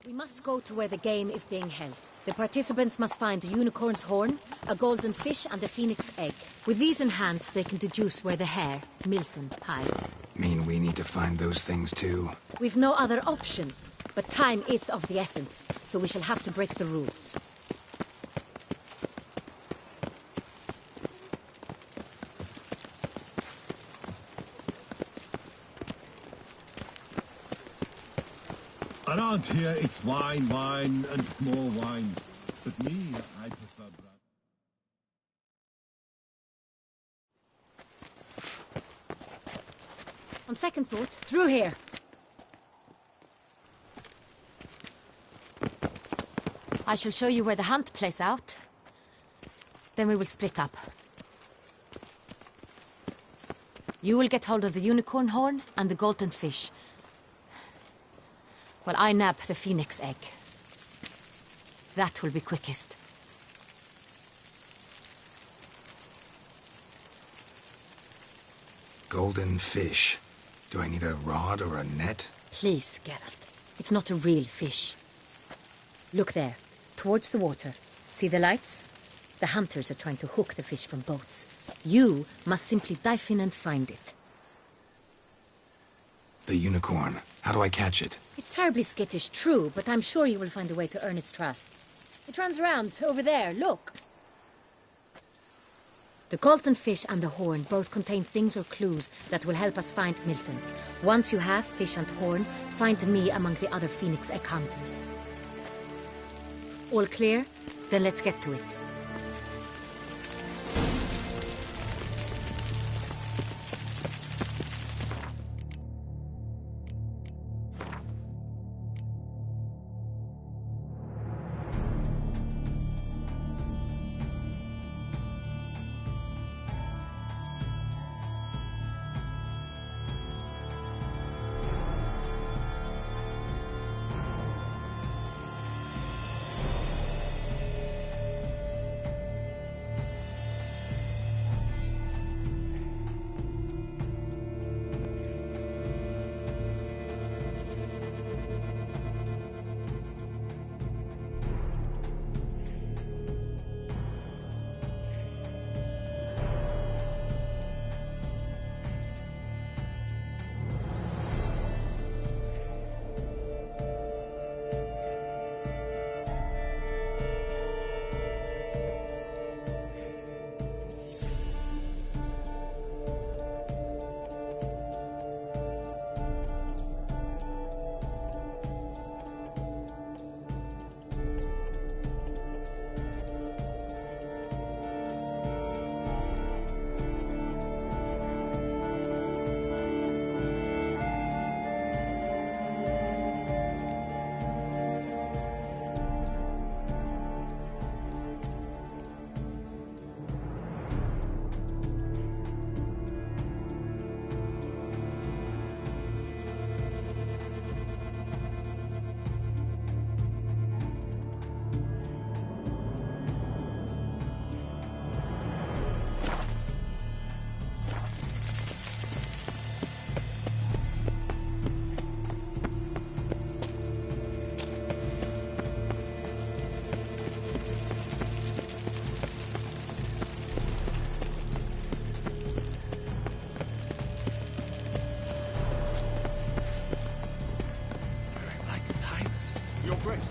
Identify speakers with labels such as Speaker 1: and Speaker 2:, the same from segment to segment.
Speaker 1: We must go to where the game is being held. The participants must find a unicorn's horn, a golden fish, and a phoenix egg. With these in hand, they can deduce where the hare, Milton, hides.
Speaker 2: Mean we need to find those things too?
Speaker 1: We've no other option. But time is of the essence, so we shall have to break the rules.
Speaker 3: Around here, it's wine, wine, and more wine. But me, I prefer blood.
Speaker 1: On second thought, through here. I shall show you where the hunt plays out. Then we will split up. You will get hold of the unicorn horn and the golden fish. While I nab the phoenix egg. That will be quickest.
Speaker 2: Golden fish. Do I need a rod or a net?
Speaker 1: Please, Geralt. It's not a real fish. Look there, towards the water. See the lights? The hunters are trying to hook the fish from boats. You must simply dive in and find it.
Speaker 2: The unicorn. How do I catch it?
Speaker 1: It's terribly skittish, true, but I'm sure you will find a way to earn its trust. It runs around, over there, look. The golden fish and the horn both contain things or clues that will help us find Milton. Once you have fish and horn, find me among the other phoenix egg hunters. All clear? Then let's get to it.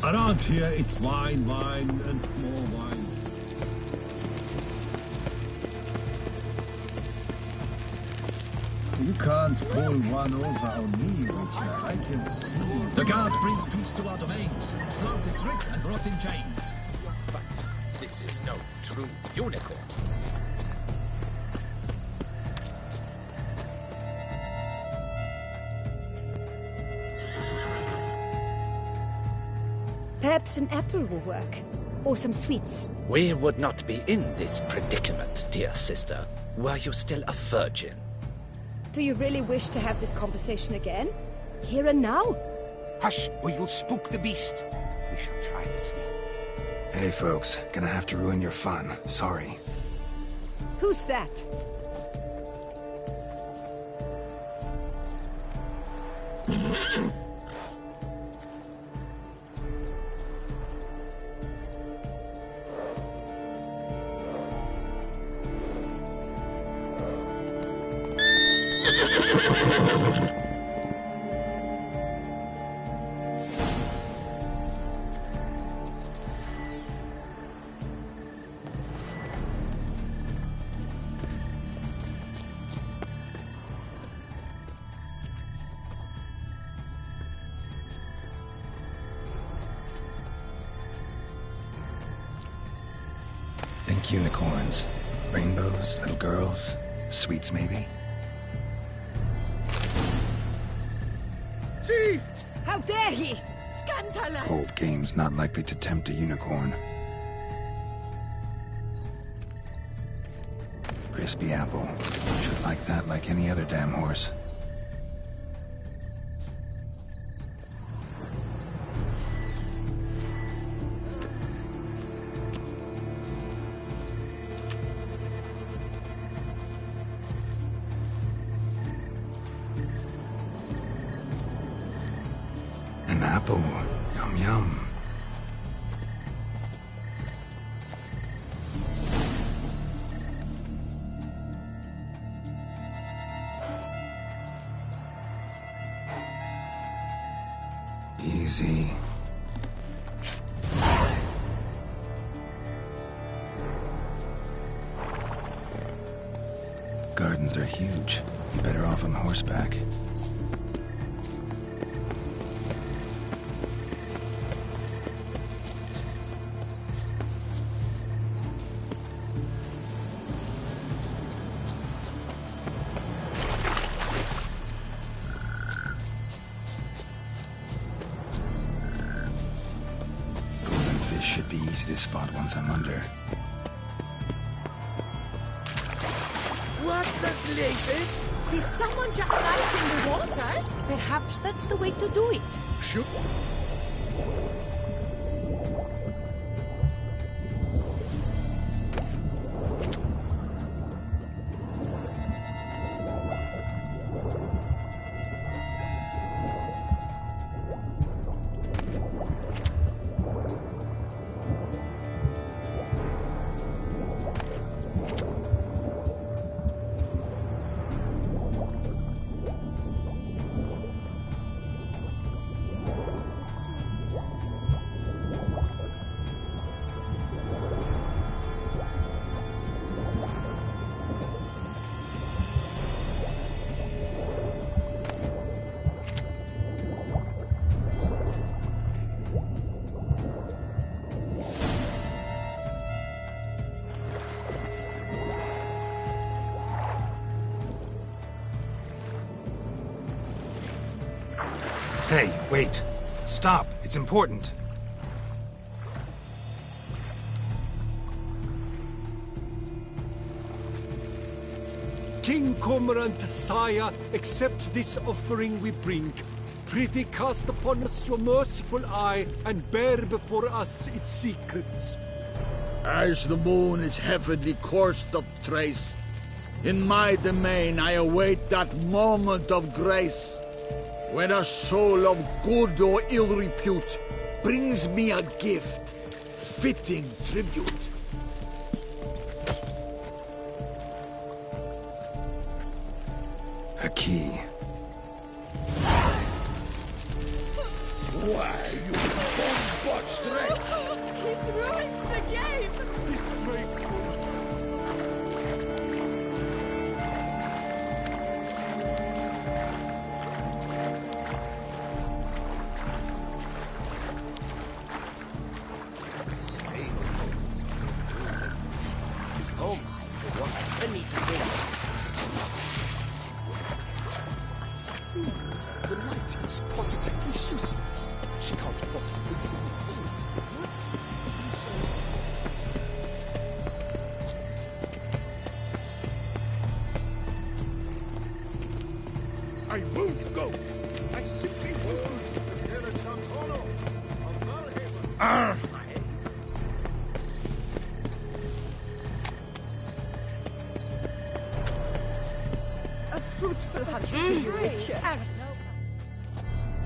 Speaker 3: Around here, it's wine, wine, and more wine.
Speaker 4: You can't pull one over on me, Witcher. I can see.
Speaker 5: The guard brings peace to our domains, flouted its writ and brought in chains.
Speaker 6: But this is no true unicorn.
Speaker 7: Perhaps an apple will work. Or some sweets.
Speaker 6: We would not be in this predicament, dear sister, were you still a virgin.
Speaker 7: Do you really wish to have this conversation again? Here and now?
Speaker 8: Hush, or you'll spook the beast. We shall try the sweets.
Speaker 2: Hey folks, gonna have to ruin your fun. Sorry.
Speaker 7: Who's that?
Speaker 2: like unicorns. Rainbows, little girls, sweets maybe.
Speaker 7: Thief! How dare he! Scandalous!
Speaker 2: Cold game's not likely to tempt a unicorn. Crispy apple. Should like that like any other damn horse. An apple. Yum yum. Easy. Gardens are huge. Better off on horseback. Should be easy to spot once I'm under.
Speaker 8: What the blazes?
Speaker 7: Did someone just dive in the water? Perhaps that's the way to do it.
Speaker 8: Shoot.
Speaker 2: Hey, wait. Stop. It's important.
Speaker 3: King Cormorant, sire, accept this offering we bring. Prithee cast upon us your merciful eye, and bear before us its secrets.
Speaker 4: As the moon is heavily coursed of trace, in my domain I await that moment of grace, when a soul of good or ill repute brings me a gift, fitting tribute.
Speaker 2: A key.
Speaker 4: Why, you bomb-botched wretch!
Speaker 7: He's ruined the game!
Speaker 3: Disgraceful.
Speaker 8: The light is positively useless. She can't possibly see anything. I won't go. I simply won't go.
Speaker 7: A fruitful hunt to you, Richard.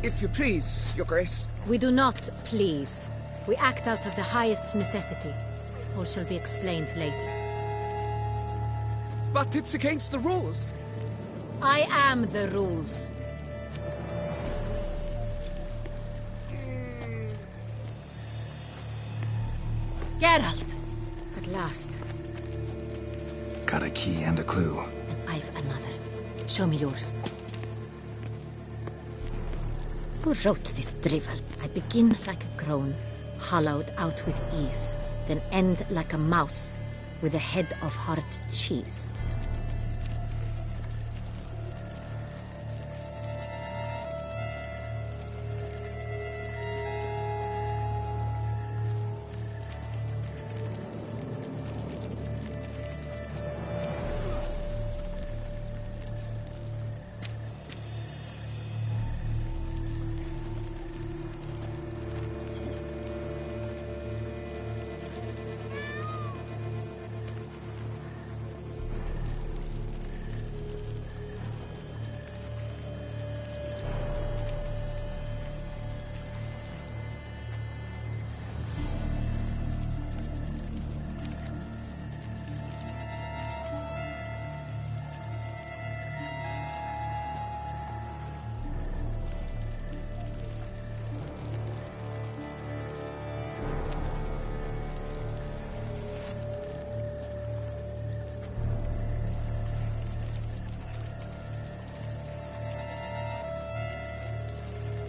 Speaker 9: If you please, Your Grace.
Speaker 1: We do not please. We act out of the highest necessity. All shall be explained later.
Speaker 9: But it's against the rules.
Speaker 1: I am the rules. Geralt! At last.
Speaker 2: Got a key and a clue.
Speaker 1: I've another. Show me yours. Who wrote this drivel? I begin like a crone, hollowed out with ease, then end like a mouse, with a head of hard cheese.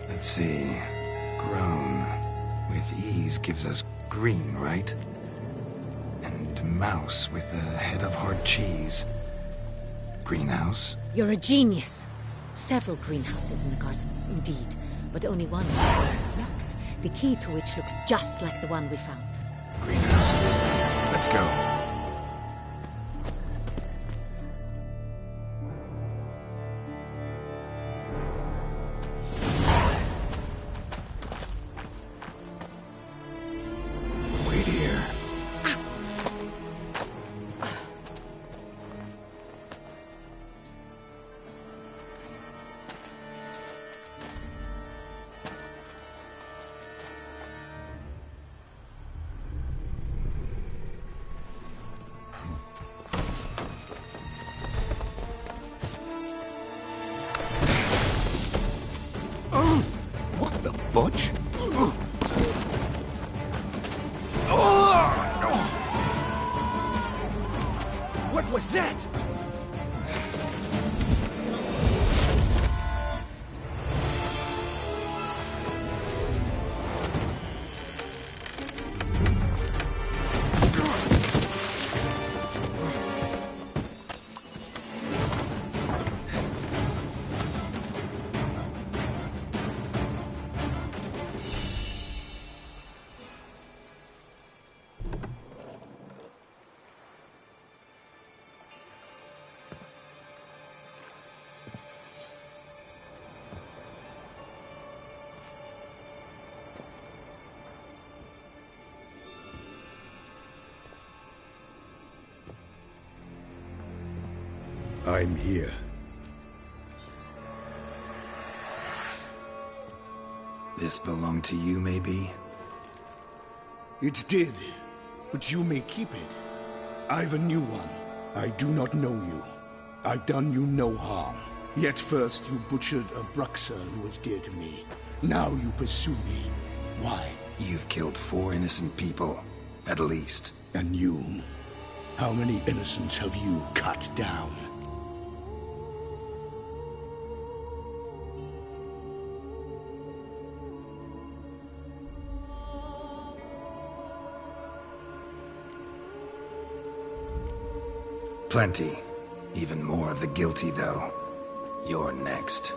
Speaker 2: Let's see. Grown with ease gives us green, right? And mouse with the head of hard cheese. Greenhouse?
Speaker 1: You're a genius. Several greenhouses in the gardens, indeed, but only one blocks, the key to which looks just like the one we found.
Speaker 2: Greenhouse it is then. Let's go.
Speaker 8: Butch?
Speaker 3: What was that? I'm here.
Speaker 2: This belonged to you, maybe?
Speaker 8: It did, but you may keep it. I've a new one. I do not know you. I've done you no harm. Yet first you butchered a Bruxer who was dear to me. Now you pursue me. Why?
Speaker 2: You've killed 4 innocent people, at least.
Speaker 8: And you? How many innocents have you cut down?
Speaker 2: Plenty. Even more of the guilty, though. You're next.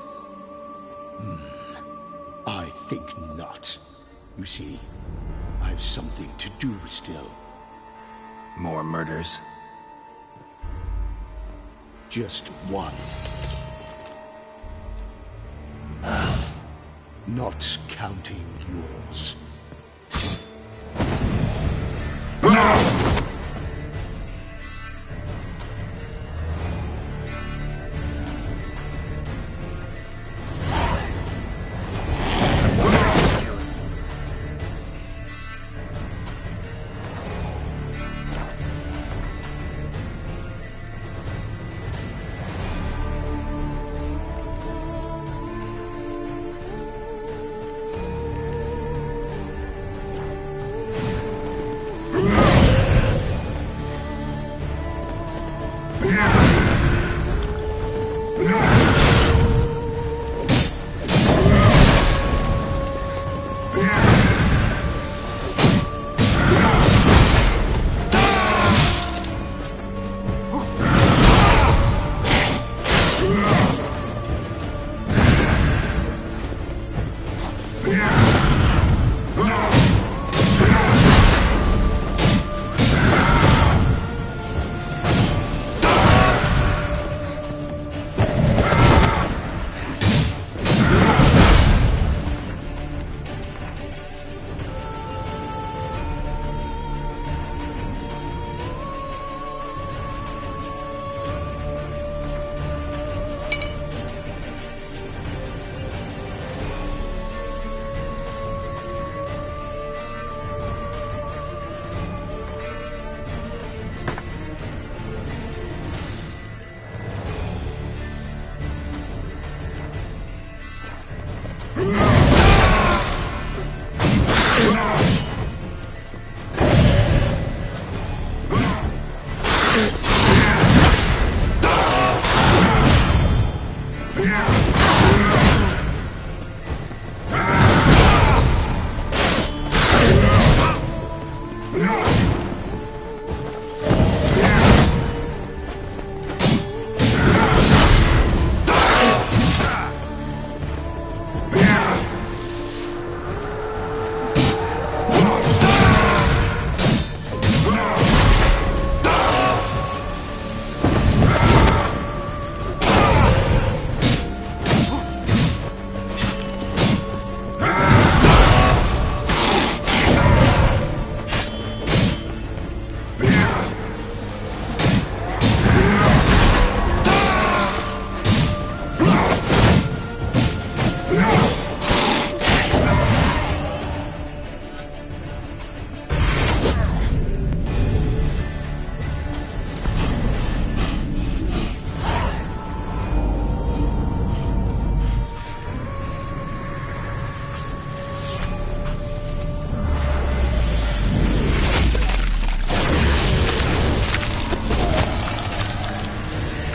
Speaker 8: I think not. You see, I've something to do still.
Speaker 2: More murders?
Speaker 8: Just one. Not counting yours.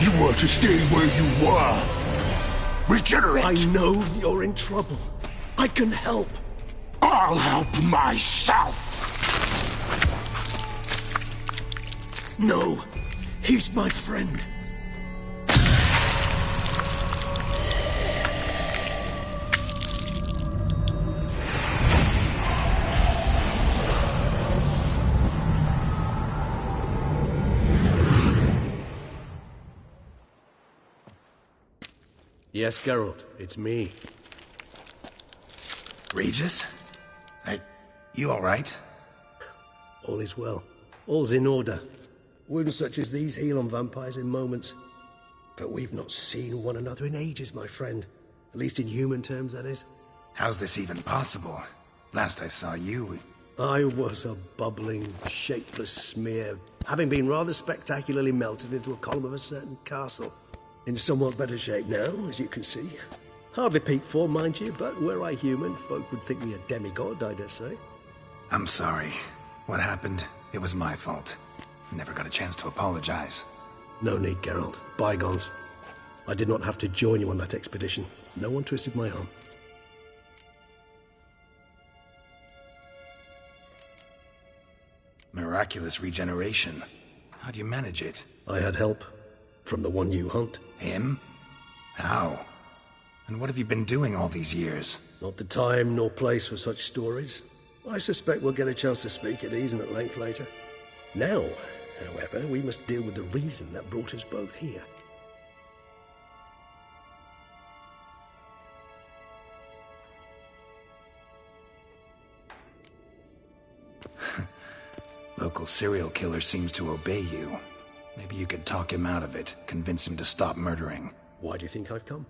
Speaker 8: You were to stay where you were. Regenerate!
Speaker 10: I know you're in trouble. I can help.
Speaker 8: I'll help myself!
Speaker 10: No, he's my friend.
Speaker 11: Yes, Geralt, it's me.
Speaker 2: Regis? You all right?
Speaker 11: All is well. All's in order. Wounds such as these heal on vampires in moments. But we've not seen one another in ages, my friend. At least in human terms, that is.
Speaker 2: How's this even possible? Last I saw you...
Speaker 11: I was a bubbling, shapeless smear, having been rather spectacularly melted into a column of a certain castle. In somewhat better shape now, as you can see. Hardly peak form, mind you, but were I human, folk would think me a demigod, I dare say.
Speaker 2: I'm sorry. What happened? It was my fault. Never got a chance to apologize.
Speaker 11: No need, Geralt. Bygones. I did not have to join you on that expedition. No one twisted my arm.
Speaker 2: Miraculous regeneration. How do you manage it?
Speaker 11: I had help. From the one you hunt.
Speaker 2: Him? How? And what have you been doing all these years?
Speaker 11: Not the time nor place for such stories. I suspect we'll get a chance to speak at ease and at length later. Now, however, we must deal with the reason that brought us both here.
Speaker 2: Local serial killer seems to obey you. Maybe you could talk him out of it, convince him to stop murdering.
Speaker 11: Why do you think I've come?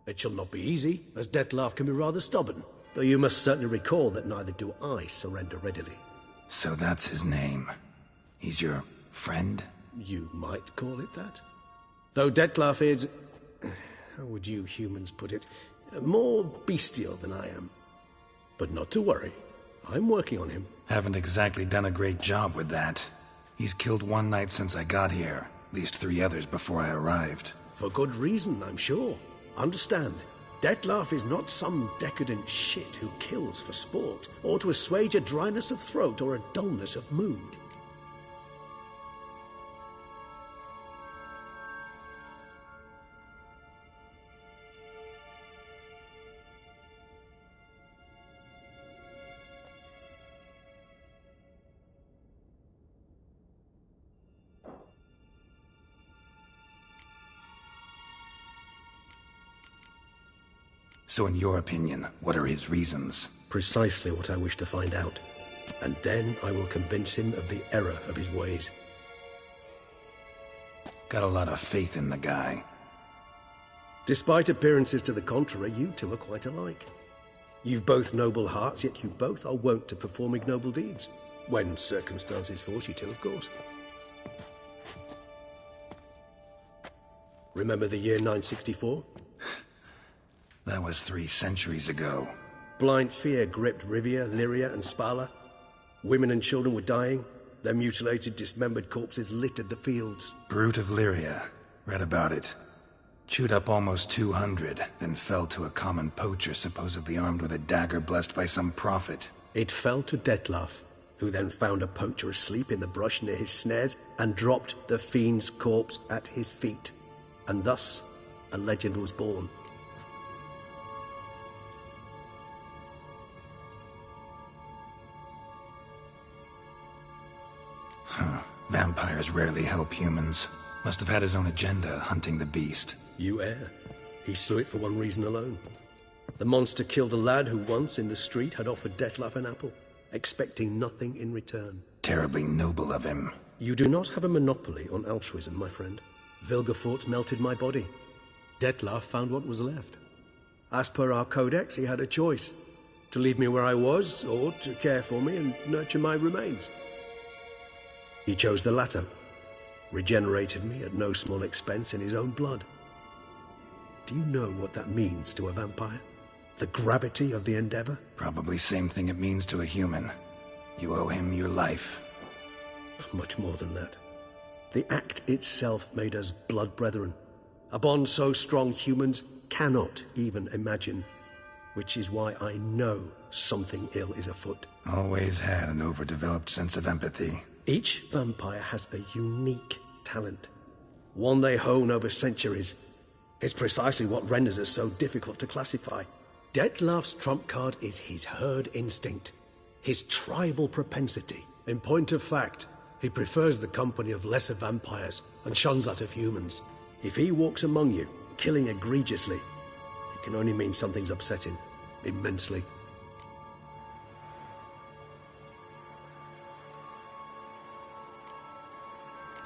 Speaker 11: It shall not be easy, as Dettlaff can be rather stubborn. Though you must certainly recall that neither do I surrender readily.
Speaker 2: So that's his name. He's your friend?
Speaker 11: You might call it that. Though Dettlaff is... how would you humans put it? More bestial than I am. But not to worry. I'm working on him.
Speaker 2: Haven't exactly done a great job with that. He's killed one night since I got here. At least 3 others before I arrived.
Speaker 11: For good reason, I'm sure. Understand, Dettlaff is not some decadent shit who kills for sport, or to assuage a dryness of throat or a dullness of mood.
Speaker 2: So in your opinion, what are his reasons?
Speaker 11: Precisely what I wish to find out. And then I will convince him of the error of his ways.
Speaker 2: Got a lot of faith in the guy.
Speaker 11: Despite appearances to the contrary, you two are quite alike. You've both noble hearts, yet you both are wont to perform ignoble deeds. When circumstances force you to, of course. Remember the year 964?
Speaker 2: That was 3 centuries ago.
Speaker 11: Blind fear gripped Rivia, Lyria, and Spala. Women and children were dying. Their mutilated, dismembered corpses littered the fields.
Speaker 2: Brute of Lyria. Read about it. Chewed up almost 200, then fell to a common poacher supposedly armed with a dagger blessed by some prophet.
Speaker 11: It fell to Dettlaff, who then found a poacher asleep in the brush near his snares and dropped the fiend's corpse at his feet. And thus, a legend was born.
Speaker 2: Vampires rarely help humans. Must have had his own agenda, hunting the beast.
Speaker 11: You err. He slew it for one reason alone. The monster killed a lad who once, in the street, had offered Dettlaff an apple, expecting nothing in return.
Speaker 2: Terribly noble of him.
Speaker 11: You do not have a monopoly on altruism, my friend. Vilgefortz melted my body. Dettlaff found what was left. As per our codex, he had a choice. To leave me where I was, or to care for me and nurture my remains. He chose the latter, regenerated me at no small expense in his own blood. Do you know what that means to a vampire? The gravity of the endeavor?
Speaker 2: Probably same thing it means to a human. You owe him your life.
Speaker 11: Much more than that. The act itself made us blood brethren. A bond so strong humans cannot even imagine. Which is why I know something ill is afoot.
Speaker 2: Always had an overdeveloped sense of empathy.
Speaker 11: Each vampire has a unique talent. One they hone over centuries. It's precisely what renders it so difficult to classify. Dettlaff's trump card is his herd instinct. His tribal propensity. In point of fact, he prefers the company of lesser vampires and shuns that of humans. If he walks among you, killing egregiously, it can only mean something's upset him immensely.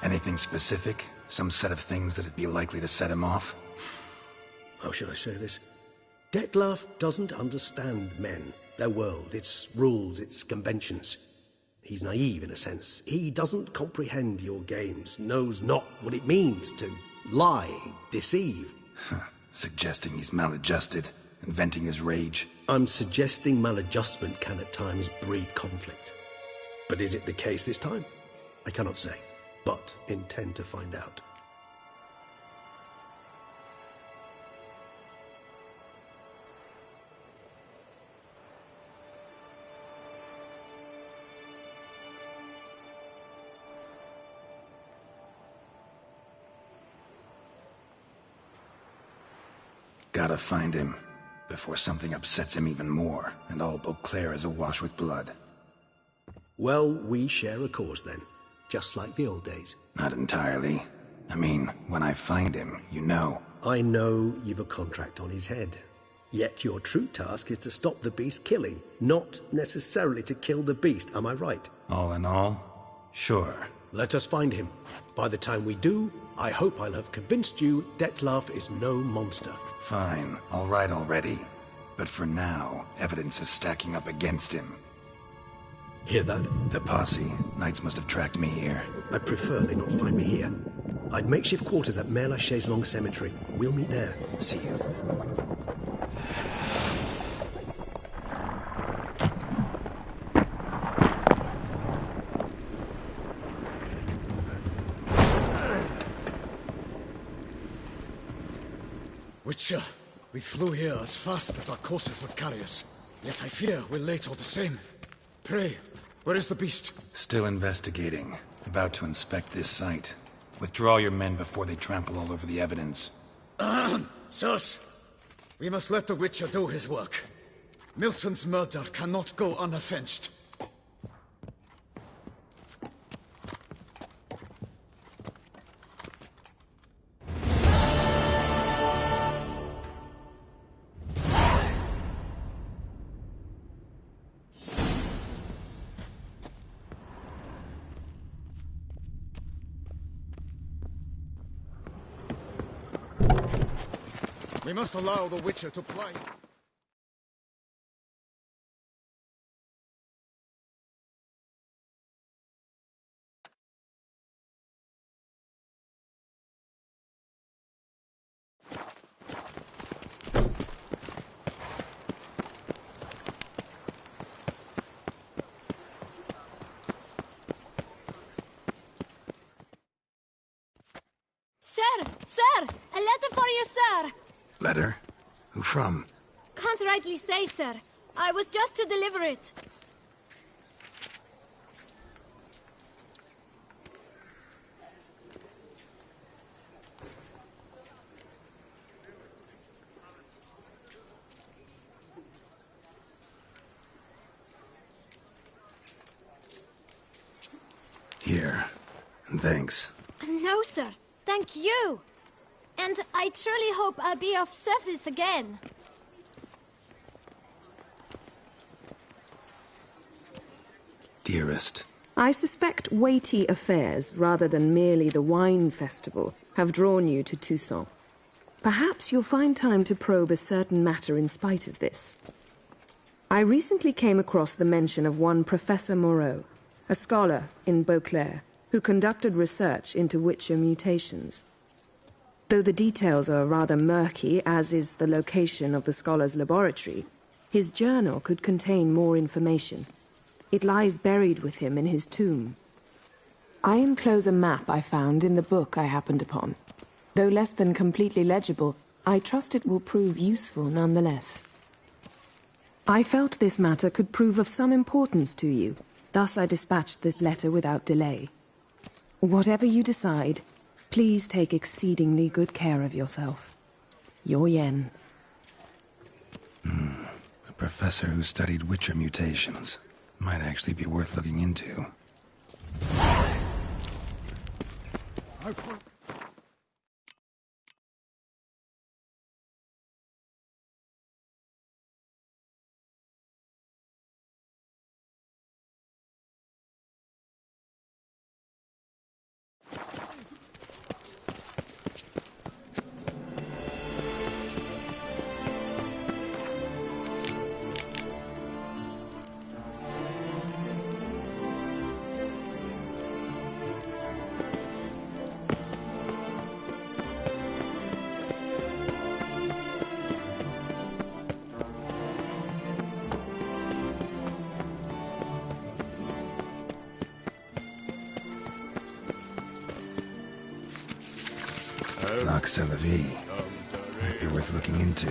Speaker 2: Anything specific? Some set of things that'd be likely to set him off?
Speaker 11: How should I say this? Dettlaff doesn't understand men, their world, its rules, its conventions. He's naive in a sense. He doesn't comprehend your games, knows not what it means to lie, deceive.
Speaker 2: Suggesting he's maladjusted, and venting his rage.
Speaker 11: I'm suggesting maladjustment can at times breed conflict. But is it the case this time? I cannot say, but intend to find out.
Speaker 2: Gotta find him, before something upsets him even more, and all Beauclair is awash with blood.
Speaker 11: Well, we share a cause then, just like the old days.
Speaker 2: Not entirely. I mean, when I find him, you know.
Speaker 11: I know you've a contract on his head. Yet your true task is to stop the beast killing, not necessarily to kill the beast, am I right?
Speaker 2: All in all, sure.
Speaker 11: Let us find him. By the time we do, I hope I'll have convinced you Dettlaff is no monster.
Speaker 2: Fine, all right already. But for now, evidence is stacking up against him.
Speaker 11: Hear that?
Speaker 2: The posse. Knights must have tracked me here.
Speaker 11: I'd prefer they not find me here. I've makeshift quarters at Mère Lachaise Long Cemetery. We'll meet there.
Speaker 2: See you.
Speaker 10: Witcher, we flew here as fast as our courses would carry us. Yet I fear we're late all the same. Pray, where is the beast?
Speaker 2: Still investigating. About to inspect this site. Withdraw your men before they trample all over the evidence.
Speaker 10: Sirs, we must let the Witcher do his work. Milton's murder cannot go unavenged. We must allow the Witcher to play.
Speaker 12: Sir! Sir! A letter for you, sir!
Speaker 2: Letter? Who from?
Speaker 12: Can't rightly say, sir. I was just to deliver it.
Speaker 2: Here. And thanks.
Speaker 12: No, sir. Thank you. And I truly hope I'll be of service again.
Speaker 2: Dearest.
Speaker 13: I suspect weighty affairs, rather than merely the wine festival, have drawn you to Toussaint. Perhaps you'll find time to probe a certain matter in spite of this. I recently came across the mention of one Professor Moreau, a scholar in Beauclair, who conducted research into Witcher mutations. Though the details are rather murky, as is the location of the scholar's laboratory, his journal could contain more information. It lies buried with him in his tomb. I enclose a map I found in the book I happened upon. Though less than completely legible, I trust it will prove useful nonetheless. I felt this matter could prove of some importance to you, thus I dispatched this letter without delay. Whatever you decide, please take exceedingly good care of yourself. Your Yen.
Speaker 2: A professor who studied Witcher mutations. Might actually be worth looking into. Nox Vie. Might be worth looking into.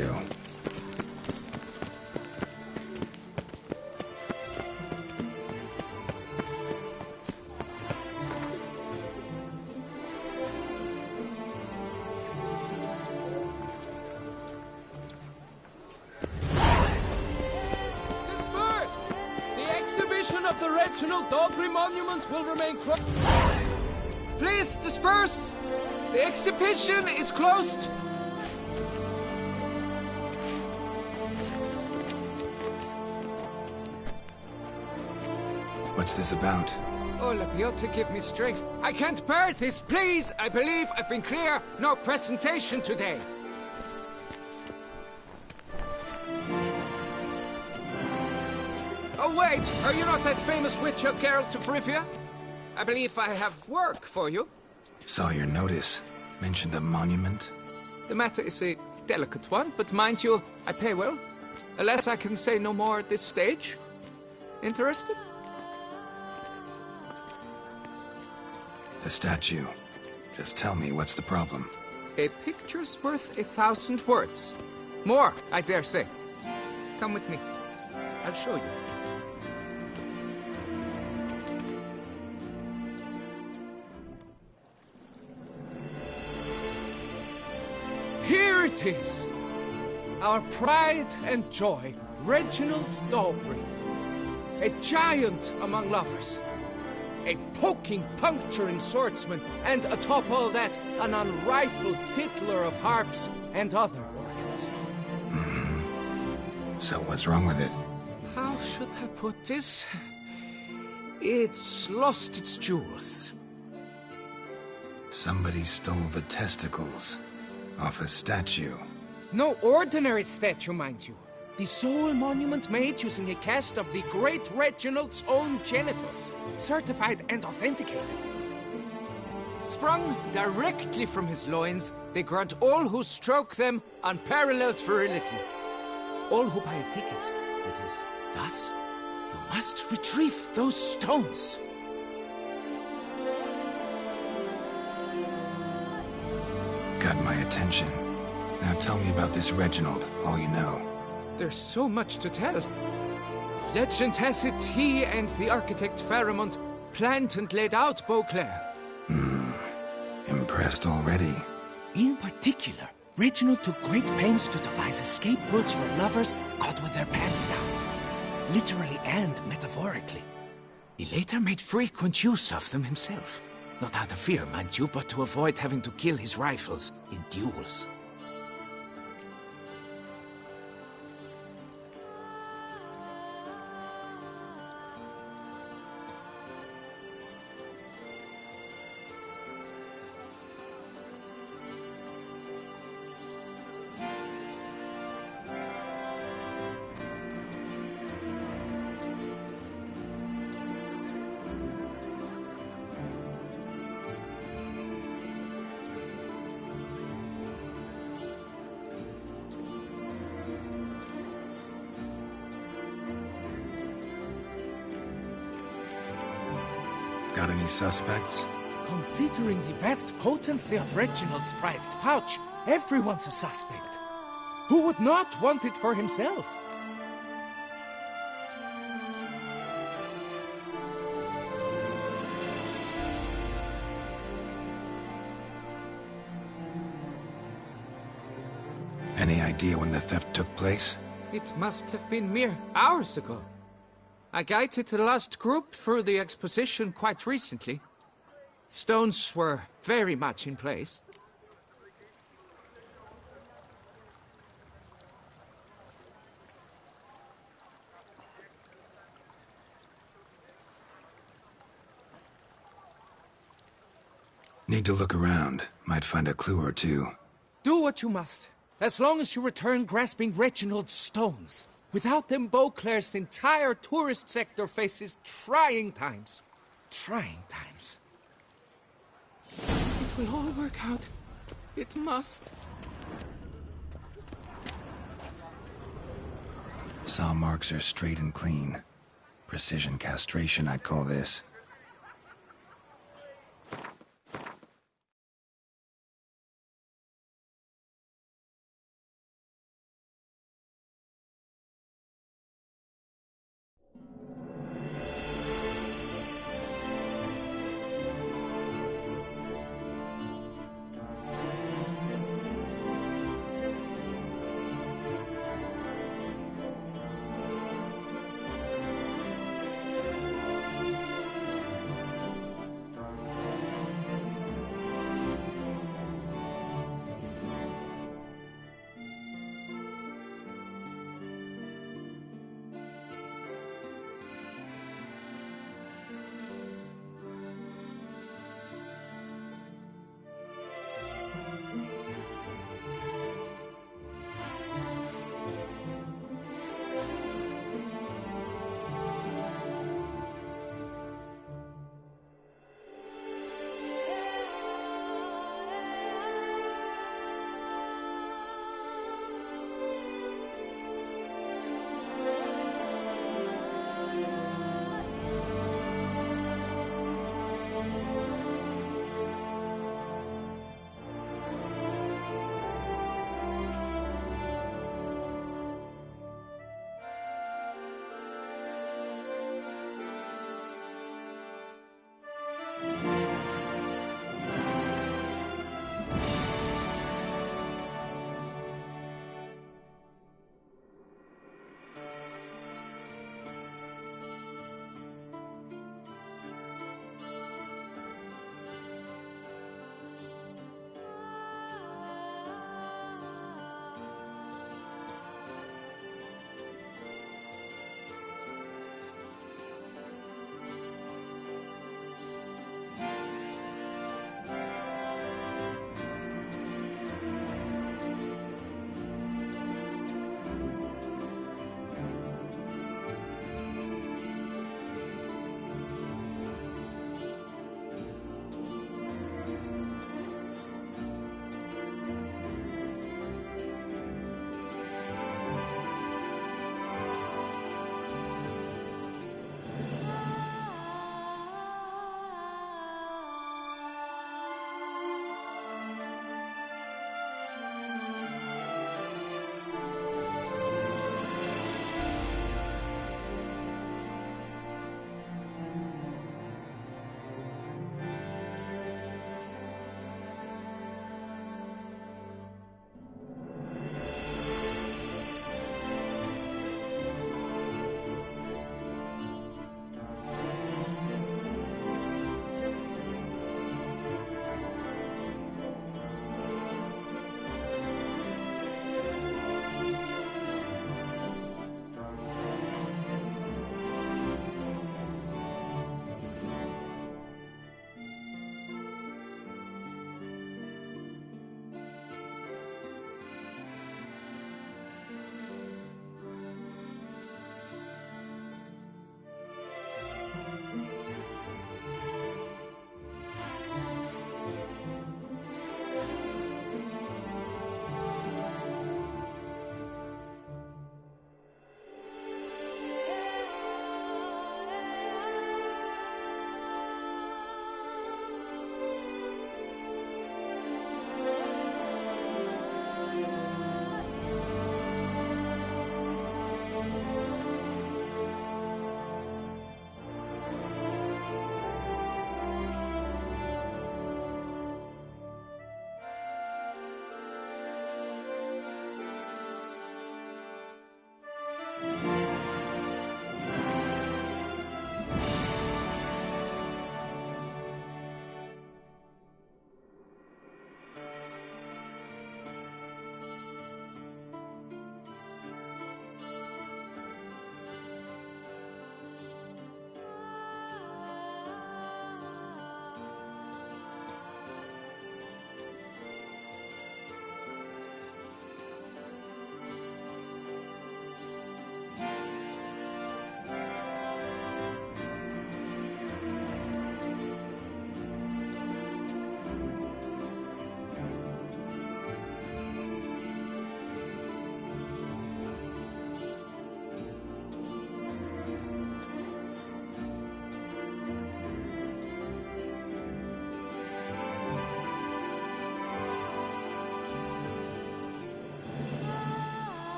Speaker 9: Disperse! The exhibition of the Reginald Daubry Monument will remain closed. Please disperse! The exhibition is closed.
Speaker 2: What's this about?
Speaker 9: Oh, Lapiota, give me strength. I can't bear this, please! I believe I've been clear. No presentation today. Oh, wait! Are you not that famous witcher, Geralt of Rivia? I believe I have work for you.
Speaker 2: Saw your notice. Mentioned a monument.
Speaker 9: The matter is a delicate one, but mind you, I pay well. Alas, I can say no more at this stage. Interested?
Speaker 2: The statue. Just tell me what's the problem.
Speaker 9: A picture's worth 1,000 words. More, I dare say. Come with me. I'll show you. Here it is! Our pride and joy, Reginald Daubry. A giant among lovers. A poking, puncturing swordsman, and atop all that, an unrifled tittler of harps and other organs.
Speaker 2: So what's wrong with it?
Speaker 9: How should I put this? It's lost its jewels.
Speaker 2: Somebody stole the testicles. Off a statue.
Speaker 9: No ordinary statue, mind you. The sole monument made using a cast of the great Reginald's own genitals, certified and authenticated. Sprung directly from his loins, they grant all who stroke them unparalleled virility. All who buy a ticket, that is. Thus, you must retrieve those stones.
Speaker 2: Got my attention. Now tell me about this Reginald, all you know.
Speaker 9: There's so much to tell. Legend has it he and the architect Pharamond planned and laid out Beauclair.
Speaker 2: Impressed already.
Speaker 9: In particular, Reginald took great pains to devise escape routes for lovers caught with their pants down. Literally and metaphorically. He later made frequent use of them himself. Not out of fear, mind you, but to avoid having to kill his rivals in duels.
Speaker 2: Got any suspects?
Speaker 9: Considering the vast potency of Reginald's prized pouch, everyone's a suspect. Who would not want it for himself?
Speaker 2: Any idea when the theft took place?
Speaker 9: It must have been mere hours ago. I guided the last group through the exposition quite recently. Stones were very much in place.
Speaker 2: Need to look around. Might find a clue or two.
Speaker 9: Do what you must, as long as you return grasping Reginald's stones. Without them, Beauclair's entire tourist sector faces trying times. Trying times. It will all work out. It must.
Speaker 2: Saw marks are straight and clean. Precision castration, I'd call this.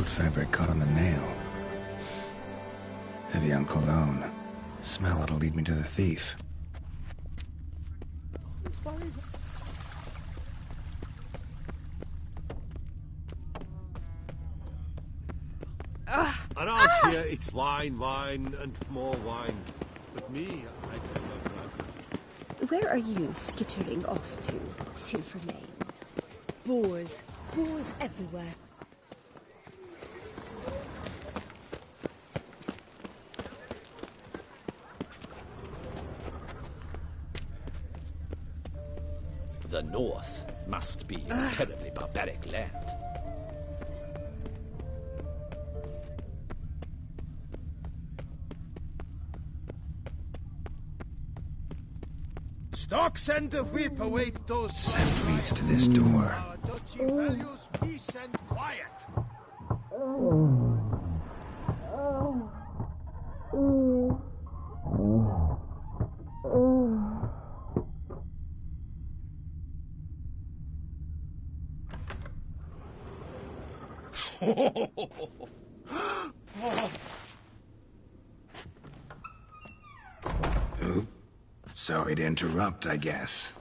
Speaker 2: coat fabric caught on the nail. Heavy on cologne. Smell it'll lead me to the thief.
Speaker 3: Around here, it's wine, wine, and more wine. But me, I prefer brandy.
Speaker 7: Where are you skittering off to, Silver Lane?
Speaker 1: Boars. Boars everywhere.
Speaker 6: The North must be a terribly barbaric land.
Speaker 4: Stocks and the whip await those...
Speaker 2: Scent leads to this door.
Speaker 4: Our duchy values peace and quiet.
Speaker 2: Oop. Sorry to interrupt, I guess.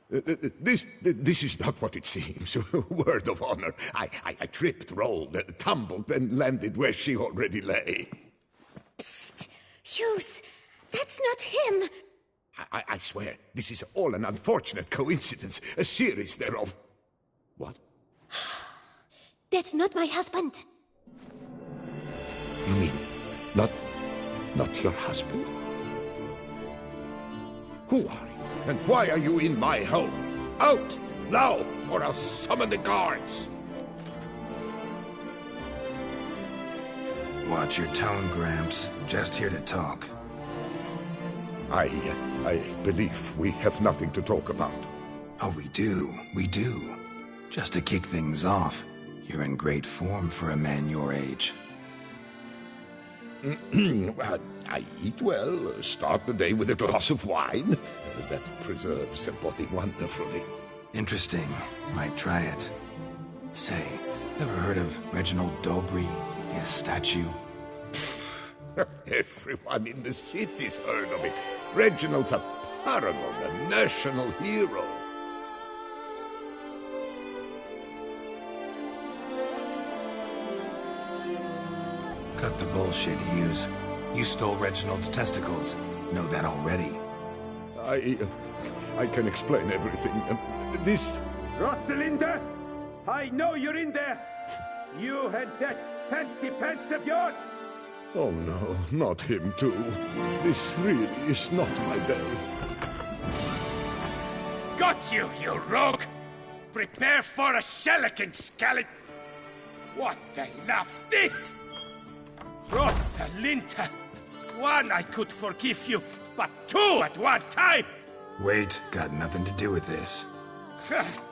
Speaker 14: This is not what it seems. Word of honor. I tripped, rolled, tumbled, and landed where she already lay.
Speaker 12: Psst! Hughes! That's not him!
Speaker 14: I swear, this is all an unfortunate coincidence. A series thereof. What?
Speaker 12: That's not my husband.
Speaker 14: You mean, not your husband? Who are you? And why are you in my home? Out! Now! Or I'll summon the guards!
Speaker 2: Watch your tone, Gramps. Just here to talk.
Speaker 14: I believe we have nothing to talk about.
Speaker 2: Oh, we do. We do. Just to kick things off, you're in great form for a man your age.
Speaker 14: I eat well, start the day with a glass of wine. That preserves the body wonderfully.
Speaker 2: Interesting. Might try it. Say, ever heard of Reginald Dobry, his statue?
Speaker 14: Everyone in the city's heard of it. Reginald's a paragon, a national hero.
Speaker 2: Cut the bullshit, Hughes. You stole Reginald's testicles. Know that already.
Speaker 14: I can explain everything. This...
Speaker 15: Rosalinda! I know you're in there! You and that fancy pants of yours!
Speaker 14: Oh no, not him too. This really is not my day.
Speaker 15: Got you, you rogue! Prepare for a shellacking, scallop! What the laugh's this? Rosalinda! One, I could forgive you, but two at one time!
Speaker 2: Wait, got nothing to do with this.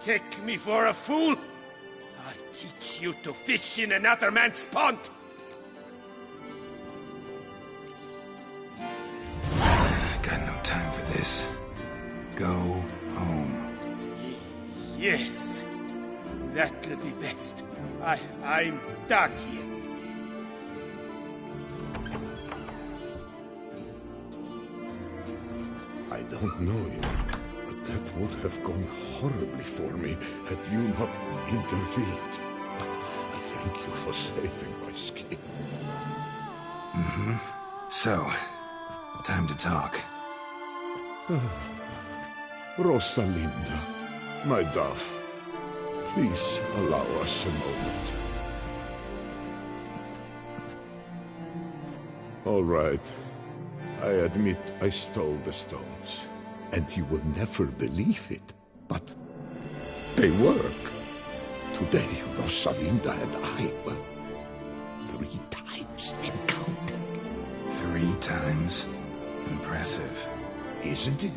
Speaker 15: Take me for a fool? I'll teach you to fish in another man's pond!
Speaker 2: Got no time for this. Go home.
Speaker 15: Yes, that'll be best. I'm done here.
Speaker 14: I don't know you, but that would have gone horribly for me had you not intervened. I thank you for saving my skin.
Speaker 2: Mm-hmm. So, time to talk.
Speaker 14: Rosalinda, my dove, please allow us a moment. All right. I admit I stole the stones, and you will never believe it, but they work. Today, Rosalinda and I, well, 3 times and counting.
Speaker 2: 3 times? Impressive.
Speaker 14: Isn't it?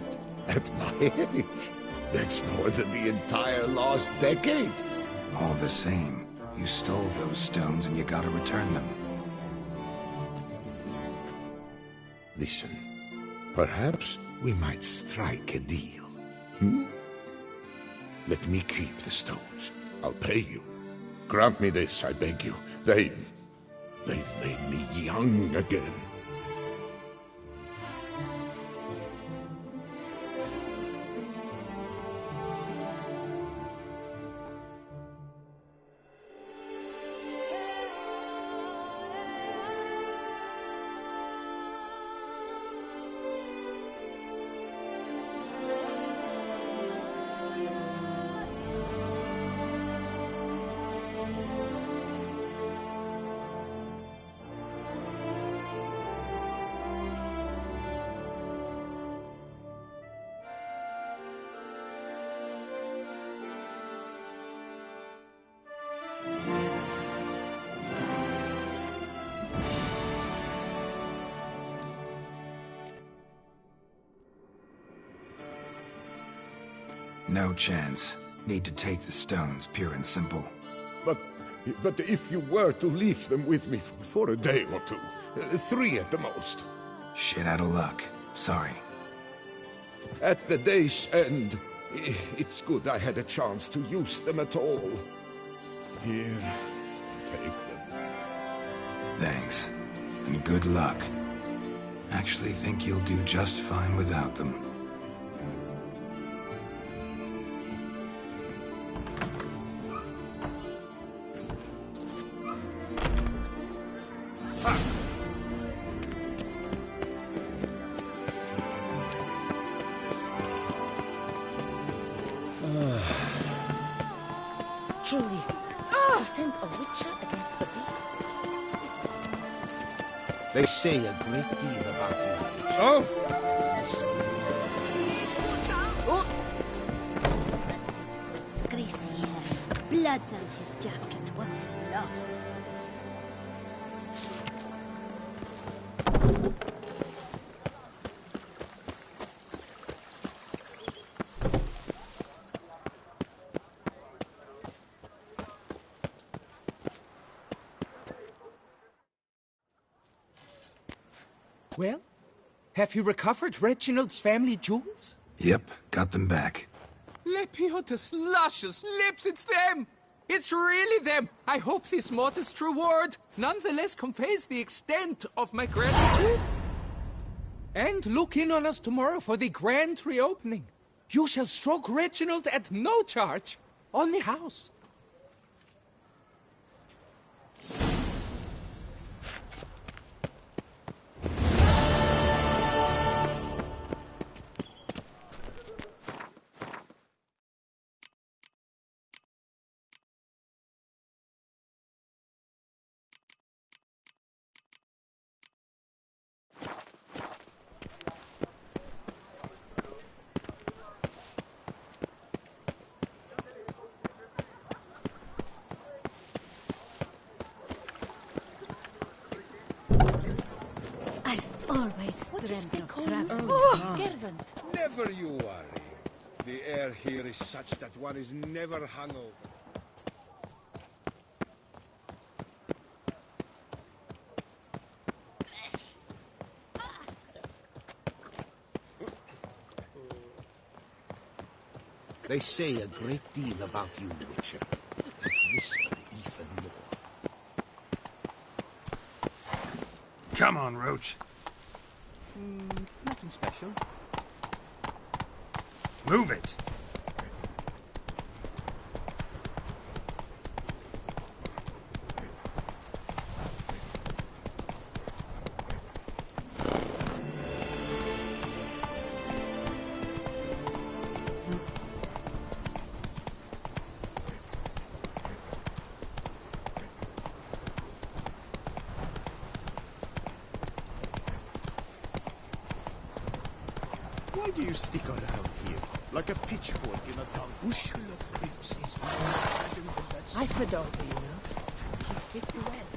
Speaker 14: At my age, that's more than the entire last decade.
Speaker 2: All the same, you stole those stones and you gotta return them.
Speaker 14: Listen, perhaps we might strike a deal. Hmm? Let me keep the stones. I'll pay you. Grant me this, I beg you. They've made me young again.
Speaker 2: No chance. Need to take the stones, pure and simple.
Speaker 14: But if you were to leave them with me for a day or two, 3 at the most.
Speaker 2: Shit out of luck. Sorry.
Speaker 14: At the day's end, it's good I had a chance to use them at all. Here, take them.
Speaker 2: Thanks. And good luck. Actually think you'll do just fine without them.
Speaker 16: Truly, to send a witcher against the beast.
Speaker 17: They say a great deal about you, witcher.
Speaker 16: Oh! It's greasy hair, blood on his jacket. What's love?
Speaker 9: Well, have you recovered Reginald's family jewels?
Speaker 2: Yep, got them back.
Speaker 9: Lepiotus luscious lips, it's them! It's really them! I hope this modest reward nonetheless conveys the extent of my gratitude. And look in on us tomorrow for the grand reopening. You shall stroke Reginald at no charge on the house.
Speaker 18: Never you worry. The air here is such that one is never hungover.
Speaker 17: They say a great deal about you, Witcher. But whisper even more.
Speaker 2: Come on, Roach.
Speaker 17: Nothing special.
Speaker 2: Move it!
Speaker 18: Why do you stick around here? Like a pitchfork in a dull bushel of grapes is
Speaker 16: I Fedova, you know. She's fit to wed.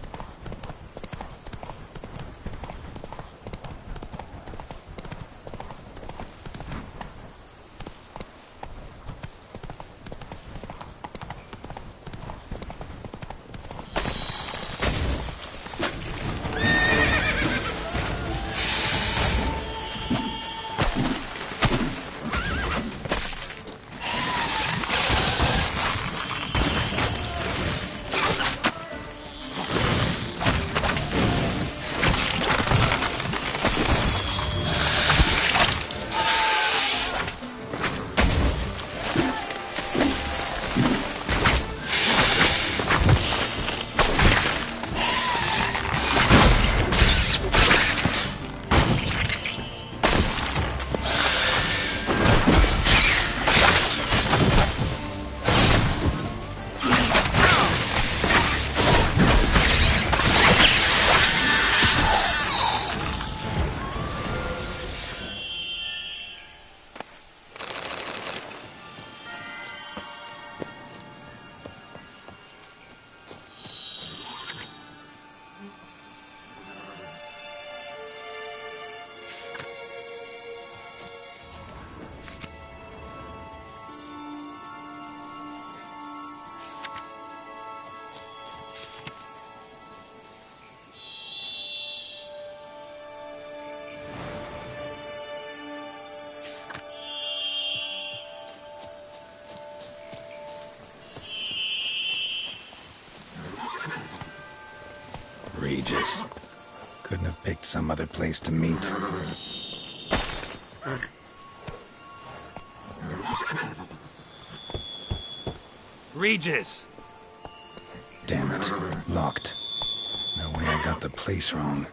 Speaker 2: Regis. Couldn't have picked some other place to meet. Regis! Damn it. Locked. No way I got the place wrong.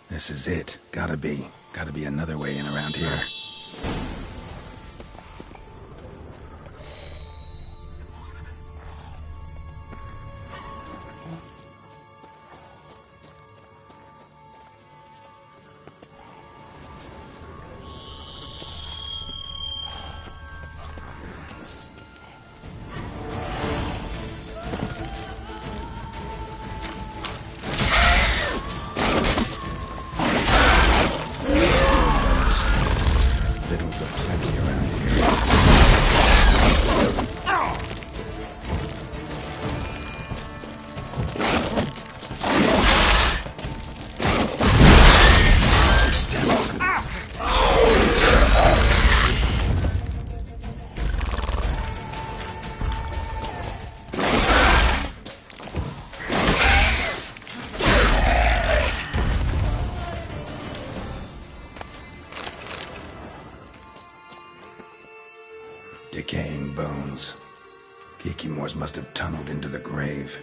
Speaker 2: This is it. Gotta be. Gotta be another way in around here. Decaying bones. Kikimores must have tunneled into the grave.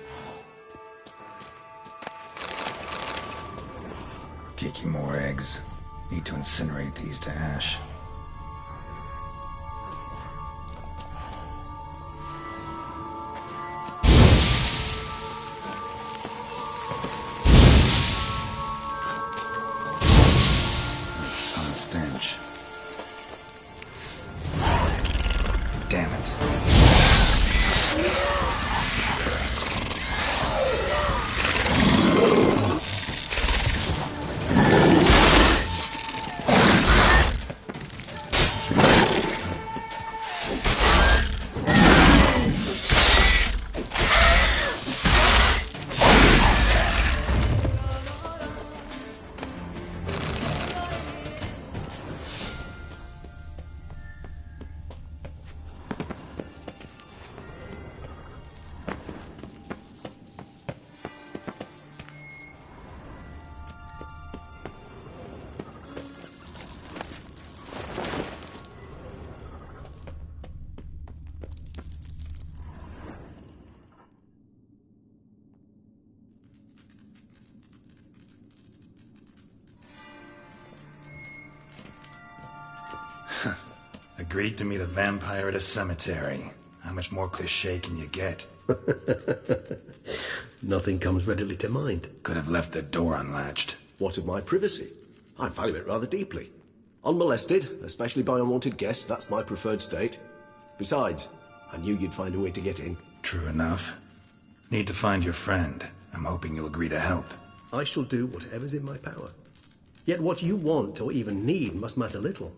Speaker 2: Kikimore eggs. Need to incinerate these to ash. Some stench. Damn it. Agreed to meet a vampire at a cemetery. How much more cliché can you get?
Speaker 11: Nothing comes readily to mind.
Speaker 2: Could have left the door unlatched.
Speaker 11: What of my privacy? I value it rather deeply. Unmolested, especially by unwanted guests, that's my preferred state. Besides, I knew you'd find a way to get in.
Speaker 2: True enough. Need to find your friend. I'm hoping you'll agree to help.
Speaker 11: I shall do whatever's in my power. Yet what you want or even need must matter little.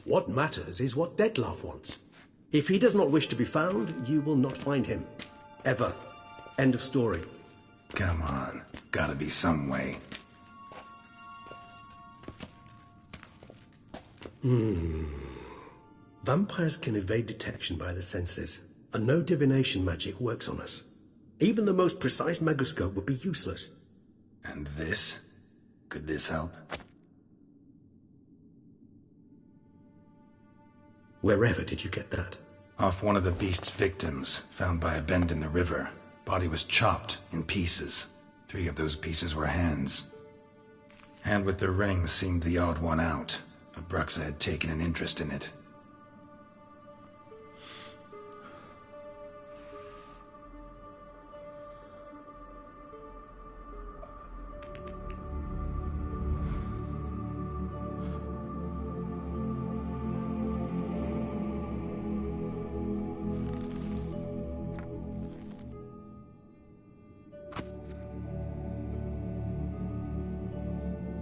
Speaker 11: What matters is what Dettlaff wants. If he does not wish to be found, you will not find him. Ever. End of story.
Speaker 2: Come on. Gotta be some way.
Speaker 11: Vampires can evade detection by the senses, and no divination magic works on us. Even the most precise megascope would be useless.
Speaker 2: And this? Could this help?
Speaker 11: Wherever did you get that?
Speaker 2: Off one of the beast's victims, found by a bend in the river. Body was chopped in pieces. 3 of those pieces were hands. Hand with the ring seemed the odd one out. Abruxa had taken an interest in it.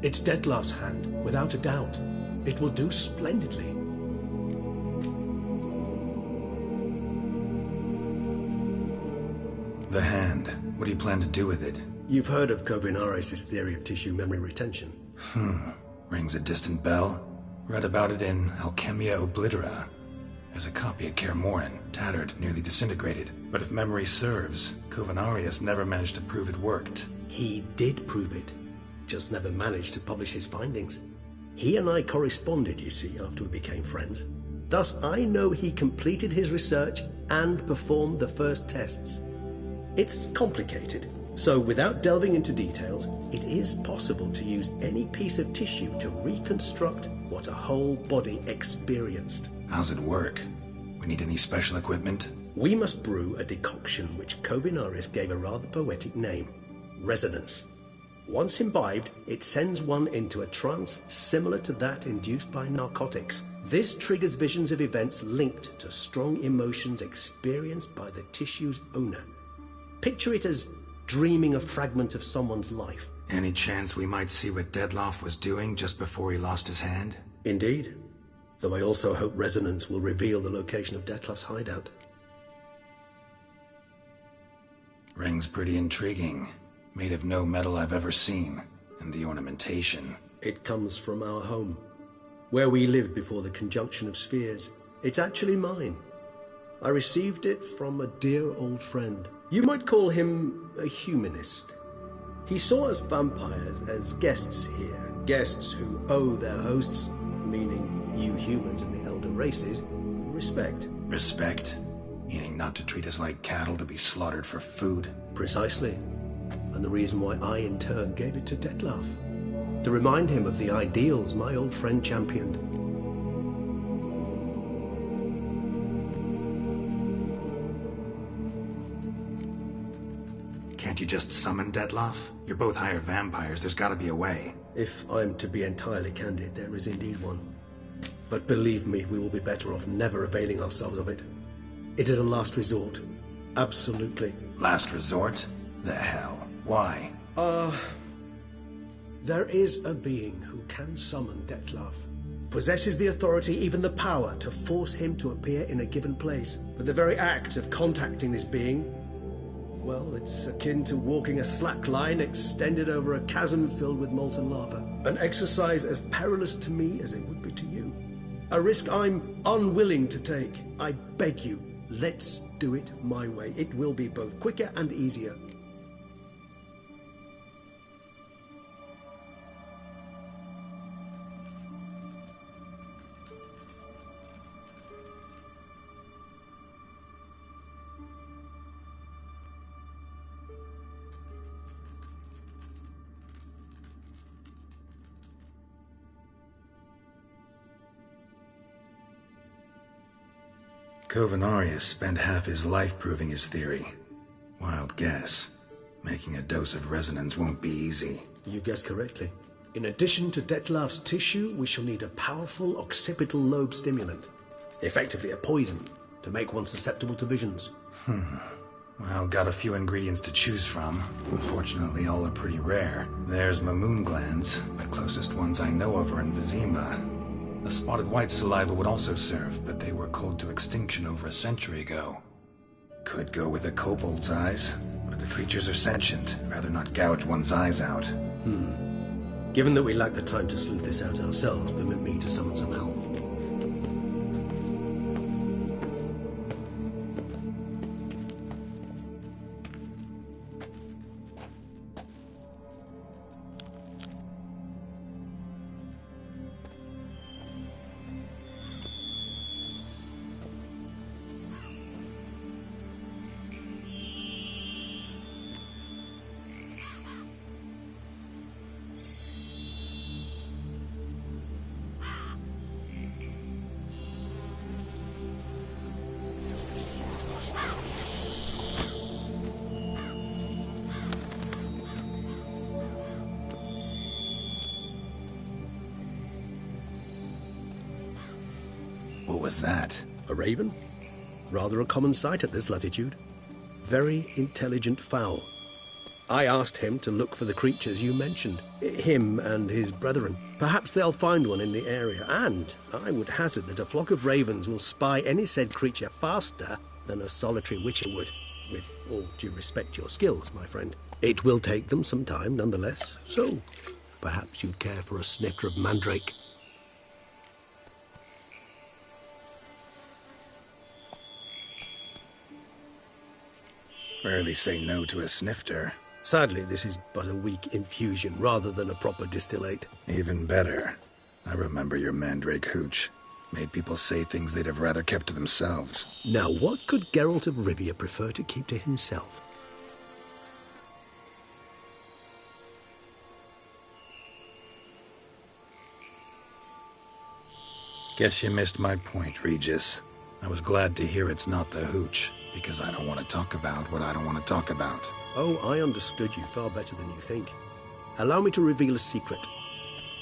Speaker 11: It's Dettlaff's hand, without a doubt. It will do splendidly.
Speaker 2: The hand. What do you plan to do with it?
Speaker 11: You've heard of Kovinares' theory of tissue memory retention.
Speaker 2: Rings a distant bell. Read about it in Alchemia Oblitera. There's a copy at Kaer Morhen, tattered, nearly disintegrated. But if memory serves, Kovinares never managed to prove it worked.
Speaker 11: He did prove it, just never managed to publish his findings. He and I corresponded, you see, after we became friends. Thus, I know he completed his research and performed the first tests. It's complicated, so without delving into details, it is possible to use any piece of tissue to reconstruct what a whole body experienced.
Speaker 2: How's it work? We need any special equipment?
Speaker 11: We must brew a decoction which Kovinaris gave a rather poetic name, resonance. Once imbibed, it sends one into a trance similar to that induced by narcotics. This triggers visions of events linked to strong emotions experienced by the tissue's owner. Picture it as dreaming a fragment of someone's life.
Speaker 2: Any chance we might see what Dettlaff was doing just before he lost his hand?
Speaker 11: Indeed. Though I also hope resonance will reveal the location of Dettlaff's hideout.
Speaker 2: Ring's pretty intriguing. Made of no metal I've ever seen. And the ornamentation.
Speaker 11: It comes from our home, where we lived before the conjunction of spheres. It's actually mine. I received it from a dear old friend. You might call him a humanist. He saw us vampires as guests here, guests who owe their hosts, meaning you humans and the elder races, respect.
Speaker 2: Respect? Meaning not to treat us like cattle to be slaughtered for food?
Speaker 11: Precisely. And the reason why I, in turn, gave it to Dettlaff. To remind him of the ideals my old friend championed.
Speaker 2: Can't you just summon Dettlaff? You're both hired vampires, there's gotta be a way.
Speaker 11: If I'm to be entirely candid, there is indeed one. But believe me, we will be better off never availing ourselves of it. It is a last resort. Absolutely.
Speaker 2: Last resort? The hell? Why?
Speaker 11: There is a being who can summon Dettlaff. Possesses the authority, even the power, to force him to appear in a given place. But the very act of contacting this being, well, it's akin to walking a slack line extended over a chasm filled with molten lava. An exercise as perilous to me as it would be to you. A risk I'm unwilling to take. I beg you, let's do it my way. It will be both quicker and easier.
Speaker 2: Kovinaris spent half his life proving his theory. Wild guess. Making a dose of resonance won't be easy.
Speaker 11: You guessed correctly. In addition to Dettlaff's tissue, we shall need a powerful occipital lobe stimulant. Effectively a poison, to make one susceptible to visions.
Speaker 2: Well, got a few ingredients to choose from. Unfortunately, all are pretty rare. There's Mamoon glands, but closest ones I know of are in Vizima. A spotted white saliva would also serve, but they were cold to extinction over a century ago. Could go with a kobold's eyes, but the creatures are sentient. Rather not gouge one's eyes out.
Speaker 11: Given that we lack the time to sleuth this out ourselves, permit me to summon some help.
Speaker 2: What was that?
Speaker 11: A raven? Rather a common sight at this latitude. Very intelligent fowl. I asked him to look for the creatures you mentioned. Him and his brethren. Perhaps they'll find one in the area, and I would hazard that a flock of ravens will spy any said creature faster than a solitary witcher would. With all due respect to your skills, my friend. It will take them some time, nonetheless. So, perhaps you'd care for a snifter of mandrake.
Speaker 2: Rarely say no to a snifter.
Speaker 11: Sadly, this is but a weak infusion rather than a proper distillate.
Speaker 2: Even better. I remember your mandrake hooch. Made people say things they'd have rather kept to themselves.
Speaker 11: Now, what could Geralt of Rivia prefer to keep to himself?
Speaker 2: Guess you missed my point, Regis. I was glad to hear it's not the hooch, because I don't want to talk about what I don't want to talk about.
Speaker 11: Oh, I understood you far better than you think. Allow me to reveal a secret.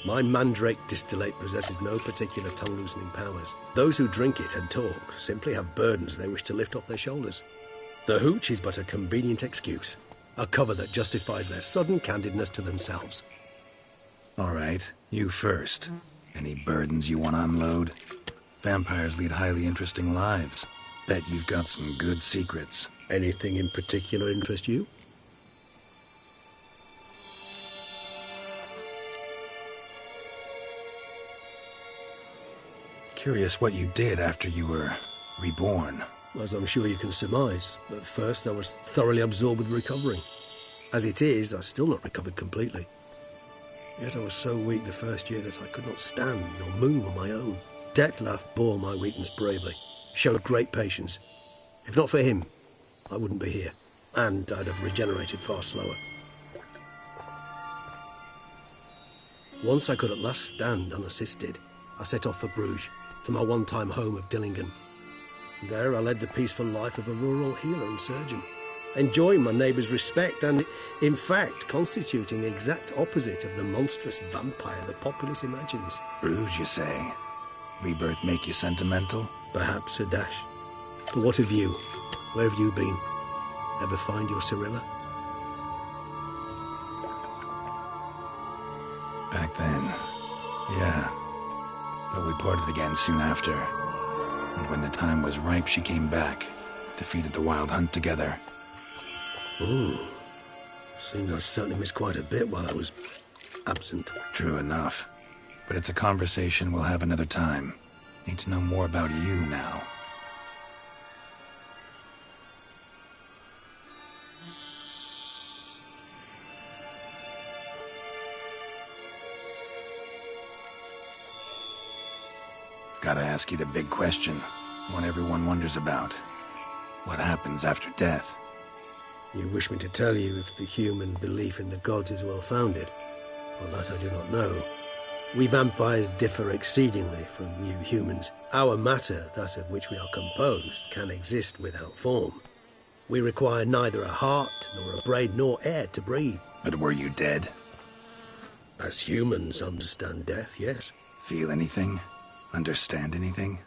Speaker 11: My mandrake distillate possesses no particular tongue-loosening powers. Those who drink it and talk simply have burdens they wish to lift off their shoulders. The hooch is but a convenient excuse, a cover that justifies their sudden candidness to themselves.
Speaker 2: All right, you first. Any burdens you want to unload? Vampires lead highly interesting lives. Bet you've got some good secrets.
Speaker 11: Anything in particular interest you?
Speaker 2: Curious what you did after you were reborn.
Speaker 11: As I'm sure you can surmise, at first I was thoroughly absorbed with recovering. As it is, I've still not recovered completely. Yet I was so weak the first year that I could not stand or move on my own. Detlef bore my weakness bravely, showed great patience. If not for him, I wouldn't be here, and I'd have regenerated far slower. Once I could at last stand unassisted, I set off for Bruges, for my one-time home of Dillingen. There I led the peaceful life of a rural healer and surgeon, enjoying my neighbours' respect and, in fact, constituting the exact opposite of the monstrous vampire the populace imagines.
Speaker 2: Bruges, you say? Rebirth make you sentimental?
Speaker 11: Perhaps a dash. But what of you? Where have you been? Ever find your Cyrilla?
Speaker 2: Back then, yeah. But we parted again soon after. And when the time was ripe, she came back. Defeated the Wild Hunt together.
Speaker 11: Ooh. Seems I certainly missed quite a bit while I was absent.
Speaker 2: True enough. But it's a conversation we'll have another time. Need to know more about you now. Gotta ask you the big question, one everyone wonders about. What happens after death?
Speaker 11: You wish me to tell you if the human belief in the gods is well-founded? Well, that I do not know. We vampires differ exceedingly from you humans. Our matter, that of which we are composed, can exist without form. We require neither a heart, nor a brain, nor air to breathe.
Speaker 2: But were you dead?
Speaker 11: As humans understand death, yes.
Speaker 2: Feel anything? Understand anything?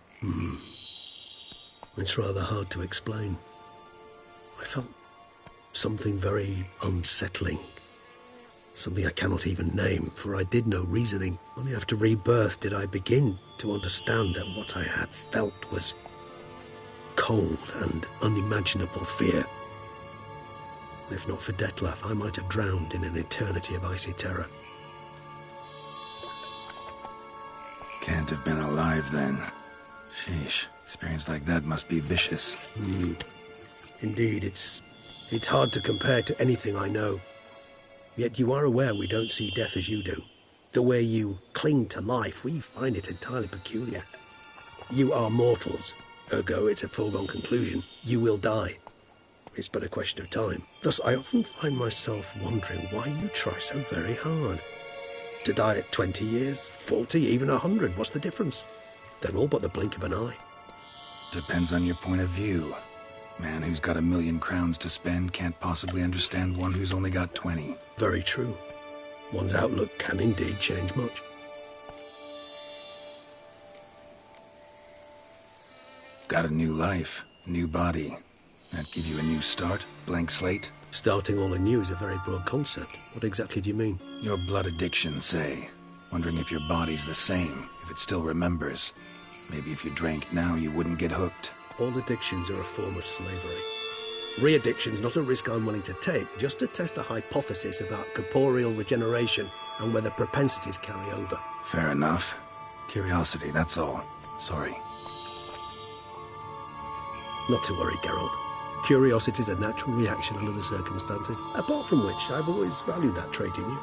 Speaker 11: It's rather hard to explain. I felt something very unsettling. Something I cannot even name, for I did no reasoning. Only after rebirth did I begin to understand that what I had felt was cold and unimaginable fear. If not for Detlef, I might have drowned in an eternity of icy terror.
Speaker 2: Can't have been alive then. Sheesh, experience like that must be vicious.
Speaker 11: Indeed, it's hard to compare to anything I know. Yet you are aware we don't see death as you do. The way you cling to life, we find it entirely peculiar. You are mortals, ergo it's a foregone conclusion. You will die. It's but a question of time. Thus, I often find myself wondering why you try so very hard. To die at 20 years, 40, even 100, what's the difference? They're all but the blink of an eye.
Speaker 2: Depends on your point of view. Man who's got 1,000,000 crowns to spend can't possibly understand one who's only got 20.
Speaker 11: Very true. One's outlook can indeed change much.
Speaker 2: Got a new life, a new body. That give you a new start, blank slate?
Speaker 11: Starting all anew is a very broad concept. What exactly do you mean?
Speaker 2: Your blood addiction, say. Wondering if your body's the same, if it still remembers. Maybe if you drank now, you wouldn't get hooked.
Speaker 11: All addictions are a form of slavery. Re-addiction's not a risk I'm willing to take, just to test a hypothesis about corporeal regeneration and whether propensities carry over.
Speaker 2: Fair enough. Curiosity, that's all. Sorry.
Speaker 11: Not to worry, Geralt. Curiosity's a natural reaction under the circumstances, apart from which I've always valued that trait in you.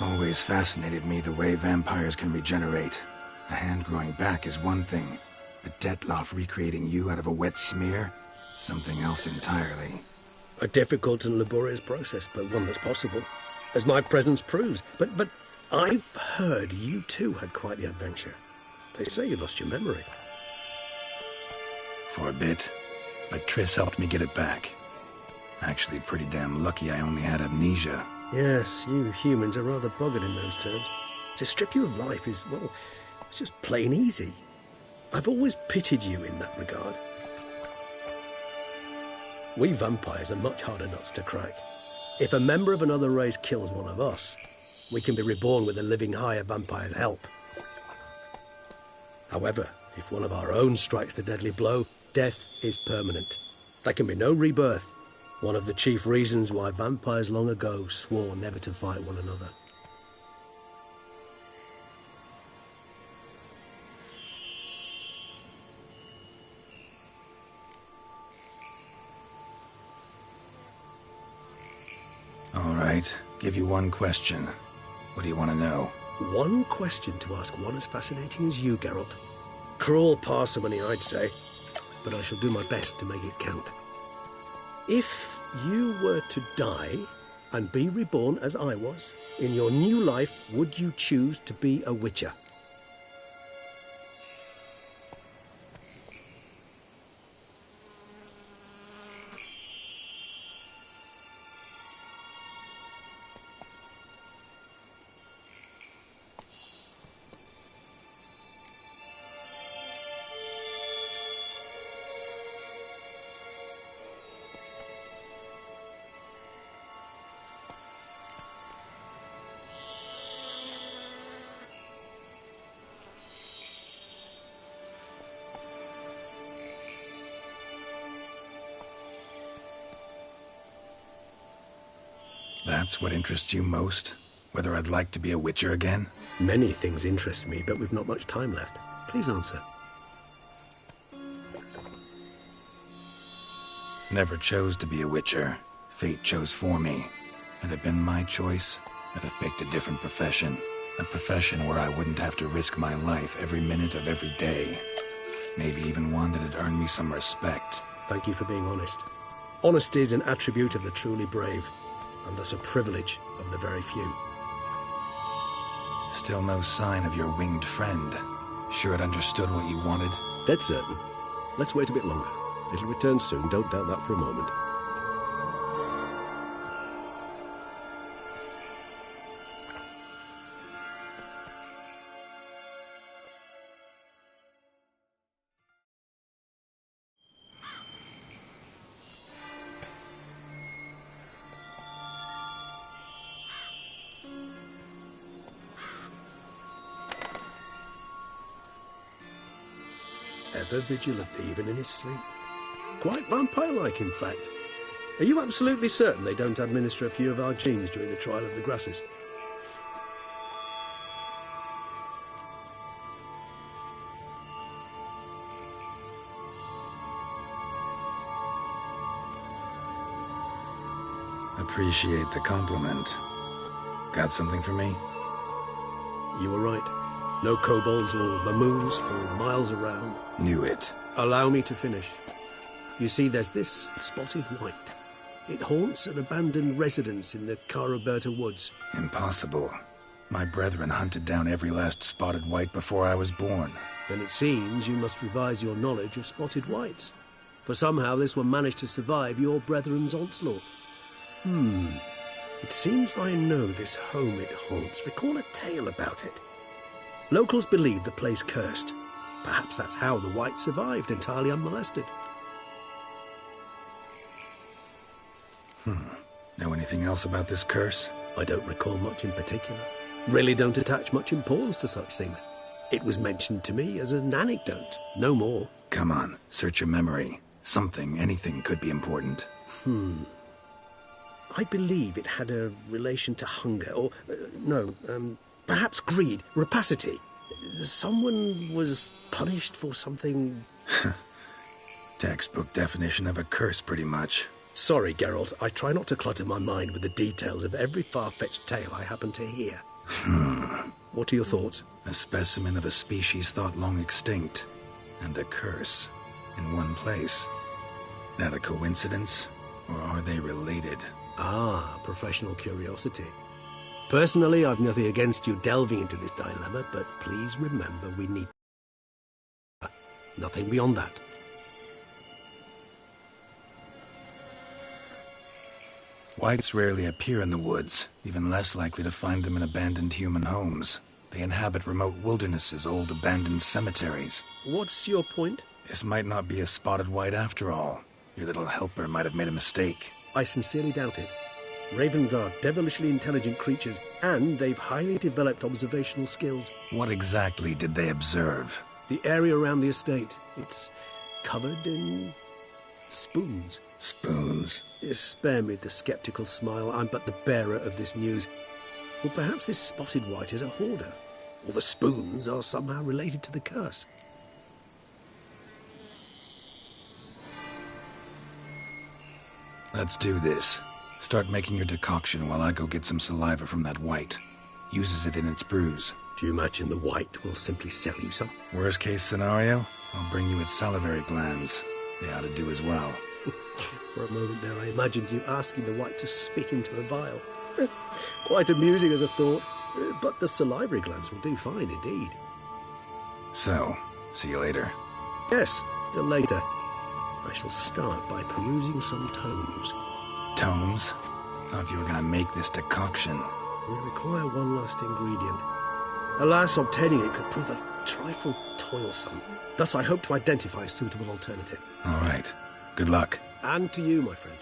Speaker 2: Always fascinated me the way vampires can regenerate. A hand growing back is one thing, but Detloff recreating you out of a wet smear? Something else entirely.
Speaker 11: A difficult and laborious process, but one that's possible, as my presence proves. But I've heard you too had quite the adventure. They say you lost your memory.
Speaker 2: For a bit, but Triss helped me get it back. Actually, pretty damn lucky I only had amnesia.
Speaker 11: Yes, you humans are rather buggered in those terms. To strip you of life is, well, it's just plain easy. I've always pitied you in that regard. We vampires are much harder nuts to crack. If a member of another race kills one of us, we can be reborn with a living higher vampire's help. However, if one of our own strikes the deadly blow, death is permanent. There can be no rebirth. One of the chief reasons why vampires long ago swore never to fight one another.
Speaker 2: All right, give you one question. What do you want to know?
Speaker 11: One question to ask one as fascinating as you, Geralt. Cruel parsimony, I'd say, but I shall do my best to make it count. If you were to die and be reborn as I was, in your new life, would you choose to be a witcher?
Speaker 2: That's what interests you most? Whether I'd like to be a witcher again?
Speaker 11: Many things interest me, but we've not much time left. Please answer.
Speaker 2: Never chose to be a witcher. Fate chose for me. Had it been my choice, I'd have picked a different profession. A profession where I wouldn't have to risk my life every minute of every day. Maybe even one that had earned me some respect.
Speaker 11: Thank you for being honest. Honesty is an attribute of the truly brave, and thus a privilege of the very few.
Speaker 2: Still no sign of your winged friend. Sure it understood what you wanted?
Speaker 11: Dead certain. Let's wait a bit longer. It'll return soon, don't doubt that for a moment. Ever vigilant, even in his sleep. Quite vampire-like, in fact. Are you absolutely certain they don't administer a few of our genes during the trial of the grasses?
Speaker 2: Appreciate the compliment. Got something for me?
Speaker 11: You were right. No kobolds or mamoons for miles around.
Speaker 2: Knew it.
Speaker 11: Allow me to finish. You see, there's this spotted white. It haunts an abandoned residence in the Caraberta woods.
Speaker 2: Impossible. My brethren hunted down every last spotted white before I was born.
Speaker 11: Then it seems you must revise your knowledge of spotted whites. For somehow this one managed to survive your brethren's onslaught. It seems I know this home it haunts. Recall a tale about it. Locals believe the place cursed. Perhaps that's how the white survived, entirely unmolested.
Speaker 2: Know anything else about this curse?
Speaker 11: I don't recall much in particular. Really don't attach much importance to such things. It was mentioned to me as an anecdote, no more.
Speaker 2: Come on, search your memory. Something, anything could be important.
Speaker 11: I believe it had a relation to hunger, or, perhaps greed, rapacity. Someone was punished for something...
Speaker 2: Textbook definition of a curse, pretty much.
Speaker 11: Sorry, Geralt. I try not to clutter my mind with the details of every far-fetched tale I happen to hear. What are your thoughts?
Speaker 2: A specimen of a species thought long extinct, and a curse, in one place. That a coincidence, or are they related?
Speaker 11: Ah, professional curiosity. Personally, I've nothing against you delving into this dilemma, but please remember we need... Nothing beyond that.
Speaker 2: Whites rarely appear in the woods, even less likely to find them in abandoned human homes. They inhabit remote wildernesses, old abandoned cemeteries.
Speaker 11: What's your point?
Speaker 2: This might not be a spotted white after all. Your little helper might have made a mistake.
Speaker 11: I sincerely doubt it. Ravens are devilishly intelligent creatures, and they've highly developed observational skills.
Speaker 2: What exactly did they observe?
Speaker 11: The area around the estate. It's covered in... spoons.
Speaker 2: Spoons?
Speaker 11: Spare me the skeptical smile. I'm but the bearer of this news. Or perhaps this spotted white is a hoarder. Or the spoons are somehow related to the curse.
Speaker 2: Let's do this. Start making your decoction while I go get some saliva from that white. Uses it in its brews.
Speaker 11: Do you imagine the white will simply sell you some?
Speaker 2: Worst case scenario, I'll bring you its salivary glands. They ought to do as well.
Speaker 11: For a moment there, I imagined you asking the white to spit into a vial. Quite amusing as a thought, but the salivary glands will do fine indeed.
Speaker 2: So, see you later.
Speaker 11: Yes, till later. I shall start by perusing some tomes.
Speaker 2: Tomes? Thought you were gonna make this decoction.
Speaker 11: We require one last ingredient. Alas, obtaining it could prove a trifle toilsome. Thus, I hope to identify a suitable alternative.
Speaker 2: All right. Good luck.
Speaker 11: And to you, my friend.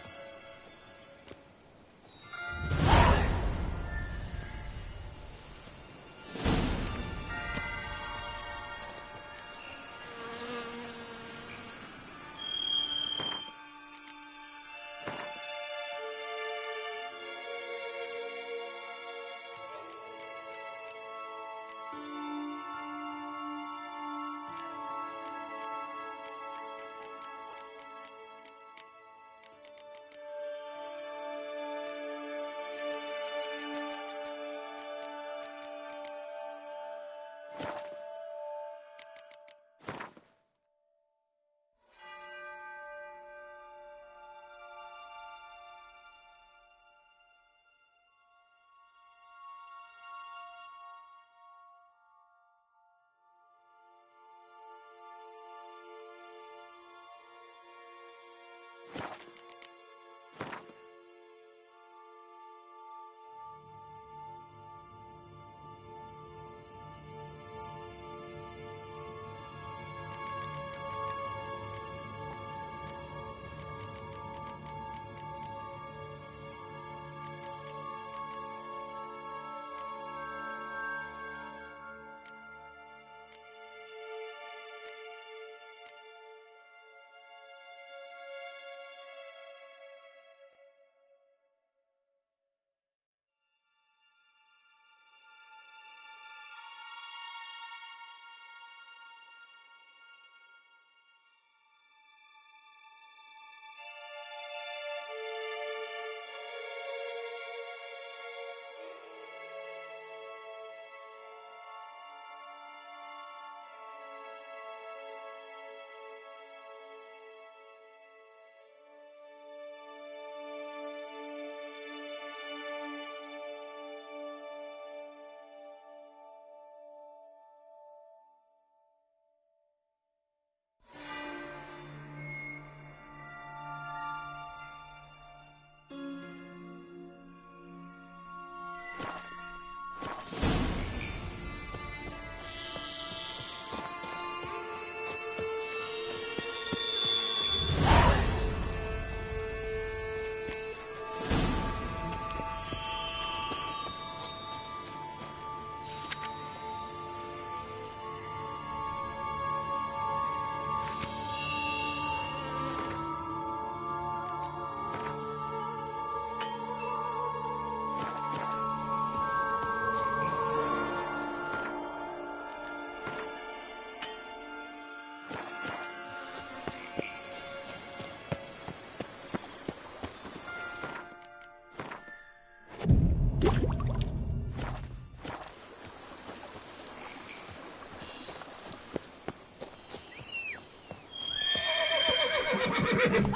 Speaker 12: Greetings.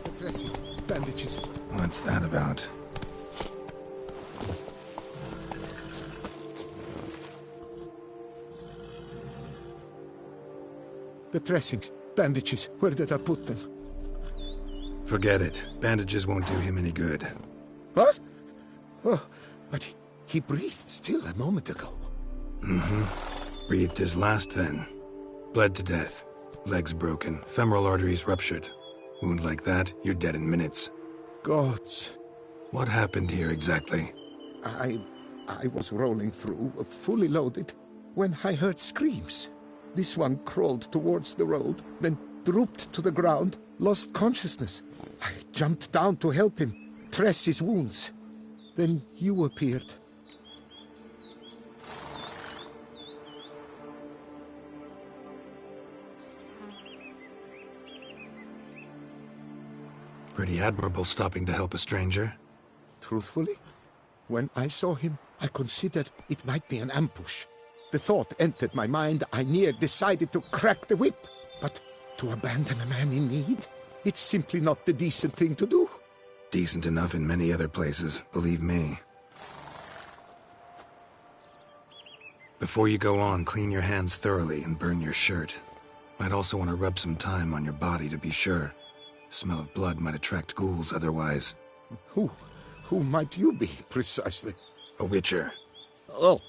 Speaker 18: The dressings, bandages.
Speaker 2: What's that about?
Speaker 18: The dressings, bandages. Where did I put them?
Speaker 2: Forget it. Bandages won't do him any good.
Speaker 18: What? Oh, but he breathed still a moment ago.
Speaker 2: Mm-hmm. Breathed his last then. Bled to death. Legs broken. Femoral arteries ruptured. Wound like that, you're dead in minutes.
Speaker 18: Gods.
Speaker 2: What happened here exactly?
Speaker 18: I was rolling through, fully loaded, when I heard screams. This one crawled towards the road, then drooped to the ground, lost consciousness. I jumped down to help him, dress his wounds. Then you appeared.
Speaker 2: Pretty admirable stopping to help a stranger.
Speaker 18: Truthfully, when I saw him, I considered it might be an ambush. The thought entered my mind, I near decided to crack the whip. But to abandon a man in need? It's simply not the decent thing to do.
Speaker 2: Decent enough in many other places, believe me. Before you go on, clean your hands thoroughly and burn your shirt. Might also want to rub some time on your body to be sure. Smell of blood might attract ghouls otherwise.
Speaker 18: Who might you be, precisely?
Speaker 2: A witcher.
Speaker 18: Oh.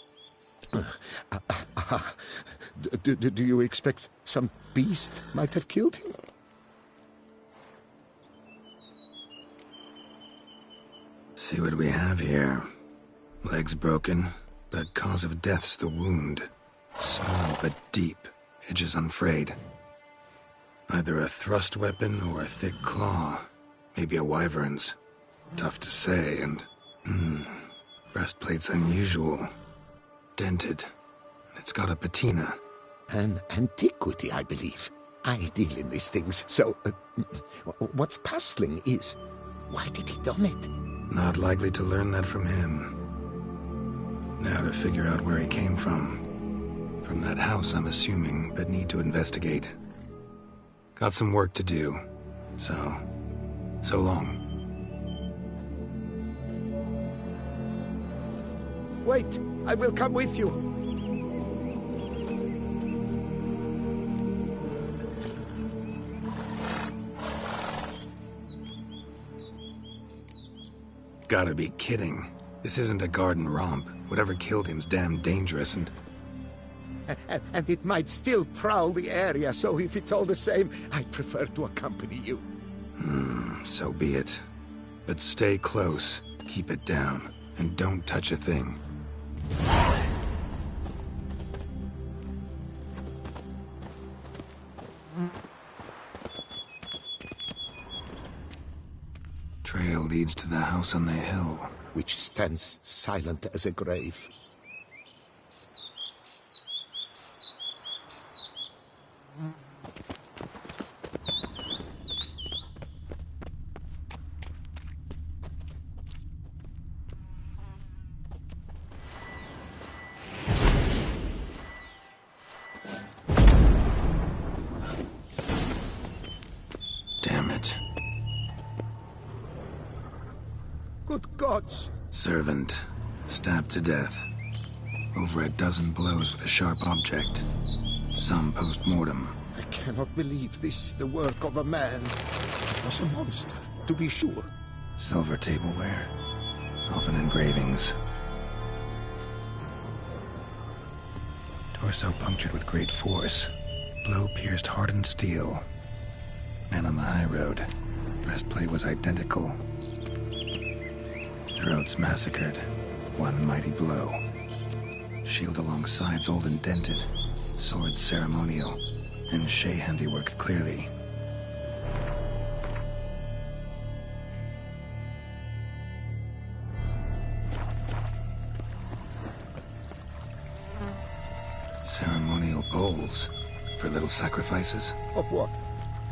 Speaker 18: Do you expect some beast might have killed him?
Speaker 2: See what we have here. Legs broken, but cause of death's the wound. Small but deep, edges unfrayed. Either a thrust weapon or a thick claw. Maybe a wyvern's. Tough to say, and... breastplate's unusual. Dented. It's got a patina.
Speaker 18: An antiquity, I believe. I deal in these things, so... what's puzzling is... why did he done it?
Speaker 2: Not likely to learn that from him. Now to figure out where he came from. From that house, I'm assuming, but need to investigate. Got some work to do. So long.
Speaker 18: Wait, I will come with you.
Speaker 2: Gotta be kidding. This isn't a garden romp. Whatever killed him's damn dangerous and
Speaker 18: it might still prowl the area, so if it's all the same, I prefer to accompany you.
Speaker 2: So be it. But stay close, keep it down, and don't touch a thing. Trail leads to the house on the hill,
Speaker 18: which stands silent as a grave.
Speaker 2: Damn it.
Speaker 18: Good gods!
Speaker 2: Servant, stabbed to death. Over a dozen blows with a sharp object. Some post-mortem.
Speaker 18: I cannot believe this is the work of a man. It was a monster, to be sure.
Speaker 2: Silver tableware. Often engravings. Torso punctured with great force. Blow pierced hardened steel. Man on the high road. Breastplate was identical. Throats massacred. One mighty blow. Shield along sides old and dented. Sword ceremonial. and Shay handiwork, clearly. Ceremonial bowls for little sacrifices?
Speaker 14: Of what?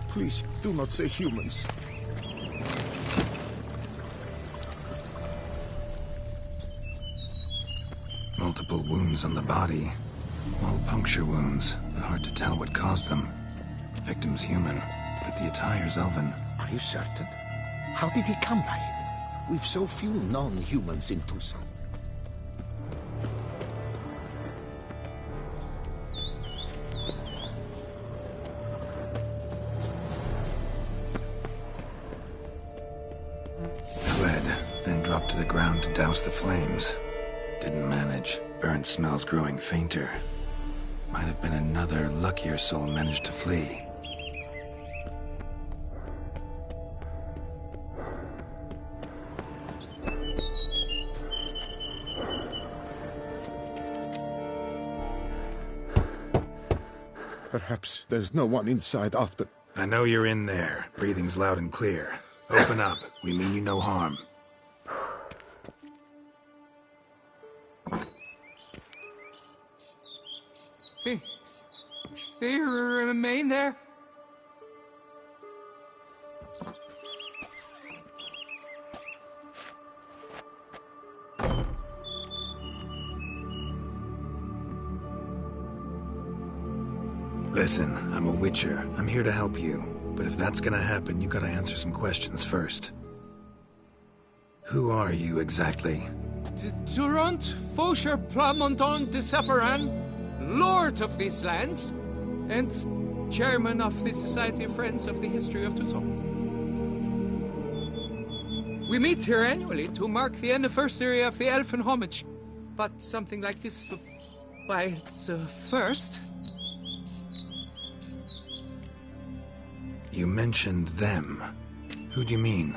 Speaker 14: Please, do not say humans.
Speaker 2: Multiple wounds on the body. All puncture wounds, but hard to tell what caused them. Victim's human, but the attire's elven.
Speaker 17: Are you certain? How did he come by it? We've so few non-humans in Tucson.
Speaker 2: Fled, then dropped to the ground to douse the flames. Didn't manage. Burnt smells growing fainter. Might have been another luckier soul managed to flee.
Speaker 14: Perhaps there's no one inside after...
Speaker 2: I know you're in there. Breathing's loud and clear. Open up. We mean you no harm.
Speaker 9: They remain there?
Speaker 2: Listen, I'm a witcher. I'm here to help you. But if that's gonna happen, you gotta answer some questions first. Who are you exactly?
Speaker 9: Durant Faucher Plamondon de Safaran, Lord of these lands, and Chairman of the Society of Friends of the History of Tucson. We meet here annually to mark the anniversary of the Elfin homage, but something like this, why, it's a first.
Speaker 2: You mentioned them. Who do you mean?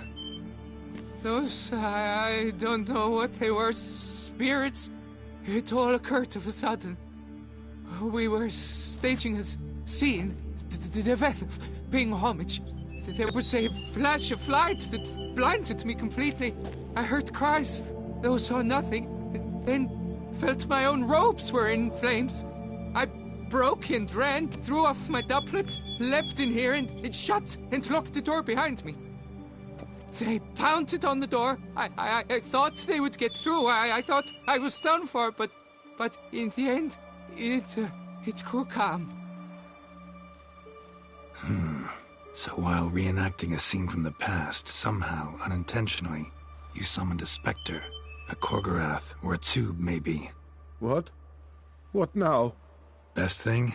Speaker 9: Those, I don't know what they were, spirits. It all occurred of a sudden. We were staging a scene, the death of paying homage. There was a flash of light that blinded me completely. I heard cries, though saw nothing, then felt my own robes were in flames. I broke and ran, threw off my doublet, leapt in here and shut and locked the door behind me. They pounded on the door. I thought they would get through. I thought I was done for, but in the end, it grew calm.
Speaker 2: So while reenacting a scene from the past, somehow, unintentionally, you summoned a specter, a Korgorath, or a tube, maybe.
Speaker 14: What? What now?
Speaker 2: Best thing?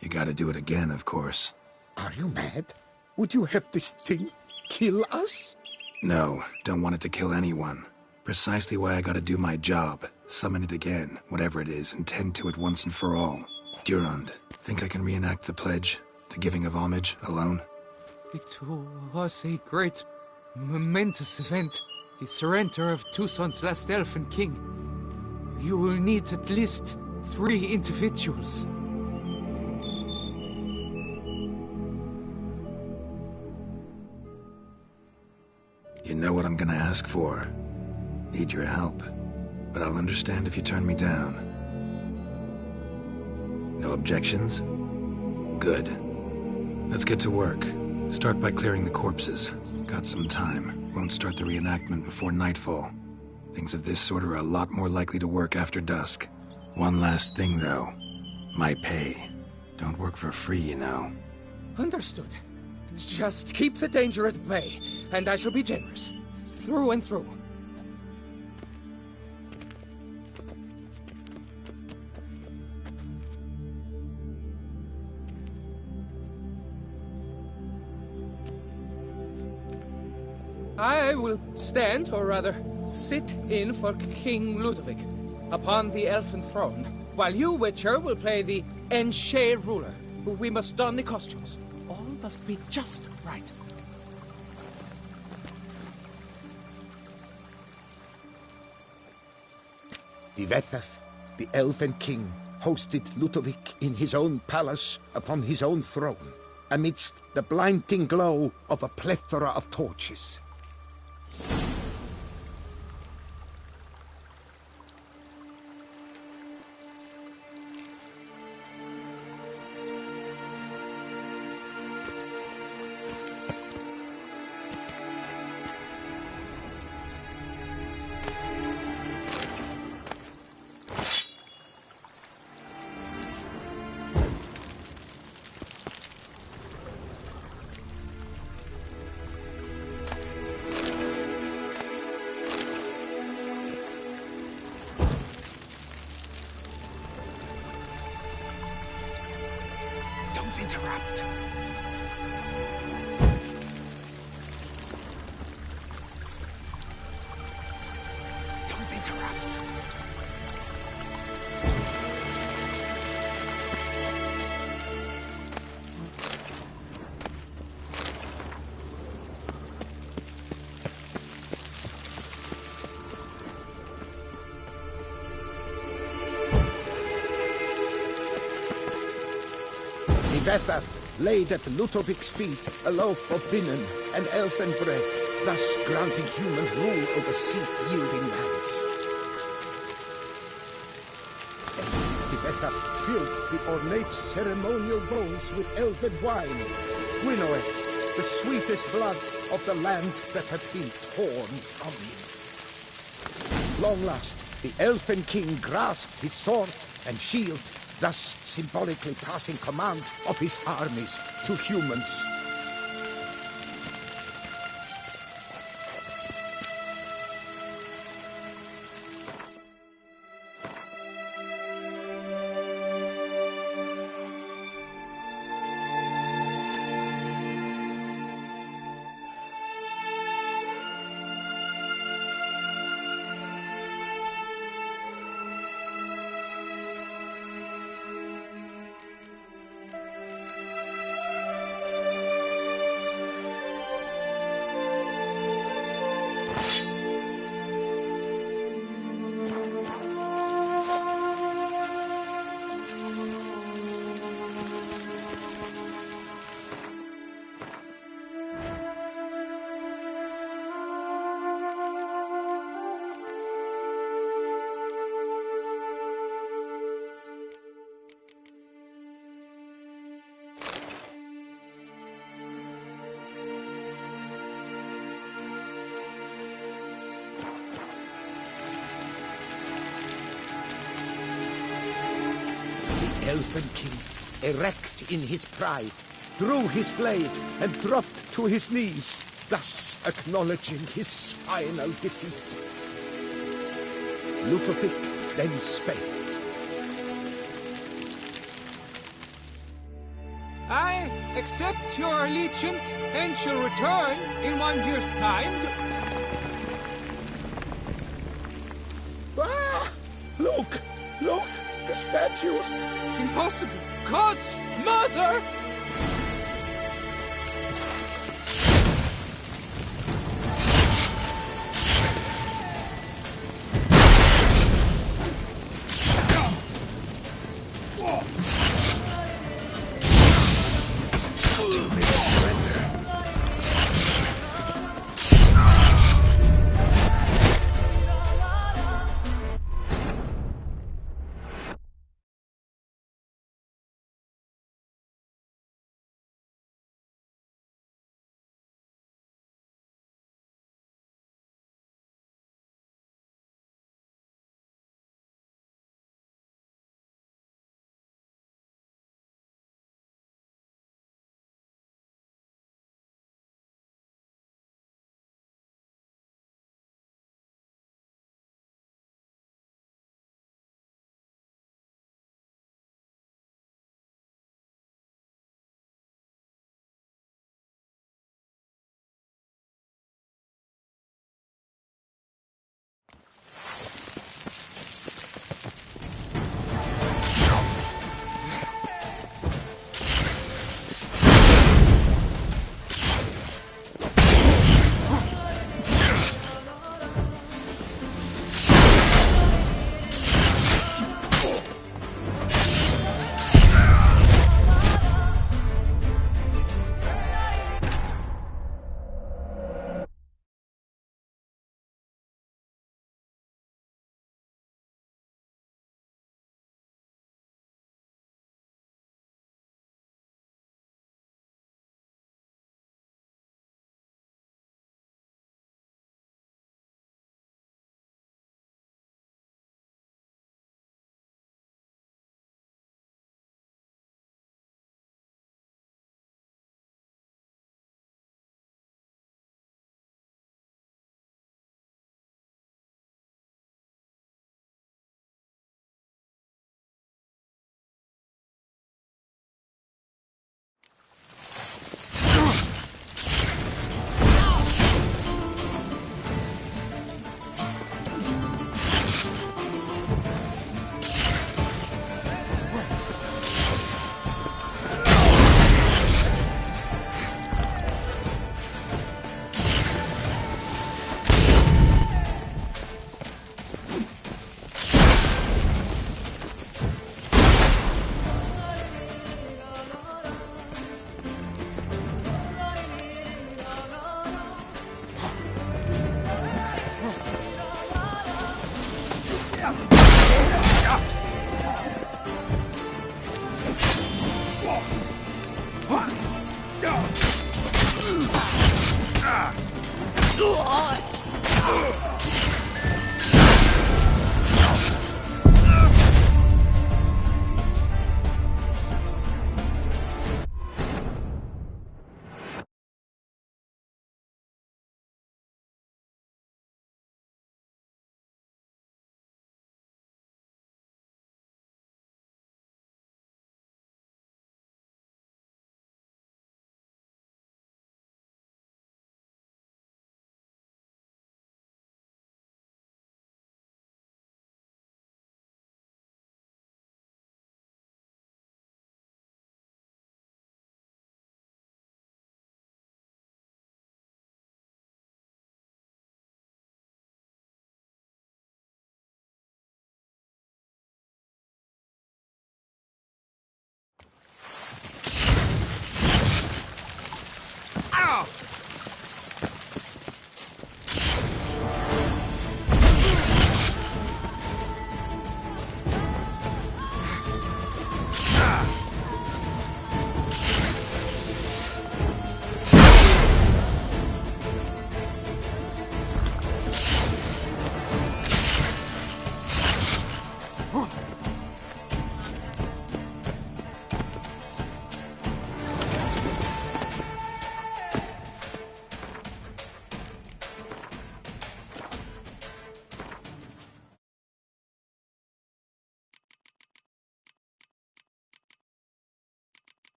Speaker 2: You gotta do it again, of course.
Speaker 14: Are you mad? Would you have this thing kill us?
Speaker 2: No, don't want it to kill anyone. Precisely why I gotta do my job. Summon it again, whatever it is, and tend to it once and for all. Durand, think I can reenact the pledge, the giving of homage, alone?
Speaker 9: It was a great, momentous event. The surrender of Tucson's last elfin king. You will need at least 3 individuals.
Speaker 2: You know what I'm gonna ask for. Need your help. But I'll understand if you turn me down. No objections? Good. Let's get to work. Start by clearing the corpses. Got some time. Won't start the reenactment before nightfall. Things of this sort are a lot more likely to work after dusk. One last thing, though. My pay. Don't work for free, you know.
Speaker 9: Understood. Just keep the danger at bay, and I shall be generous. Through and through. I will stand, or rather, sit in for King Ludovic, upon the elfin throne, while you, Witcher, will play the Enshe ruler. We must don the costumes. All must be just right.
Speaker 17: The Vethaf, the elfin king,
Speaker 18: hosted Ludovic in his own palace upon his own throne, amidst the blinding glow of a plethora of torches.
Speaker 9: Don't interrupt. Don't interrupt.
Speaker 18: Tivetha laid at Ludovic's feet a loaf of binnen and elfin bread, thus granting humans rule over seed-yielding lands. Tivetha filled the ornate ceremonial bowls with elven wine, Gwinoet, the sweetest blood of the land that had been torn from him. Long last, the elfin king grasped his sword and shield, thus symbolically passing command of his armies to humans. Elfin king, erect in his pride, drew his blade and dropped to his knees, thus acknowledging his final defeat. Ludovic then spake.
Speaker 9: I accept your allegiance and shall return in 1 year's time to...
Speaker 18: Ah! Look! Look! The statues!
Speaker 9: Impossible! God's mother!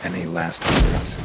Speaker 2: Any last words?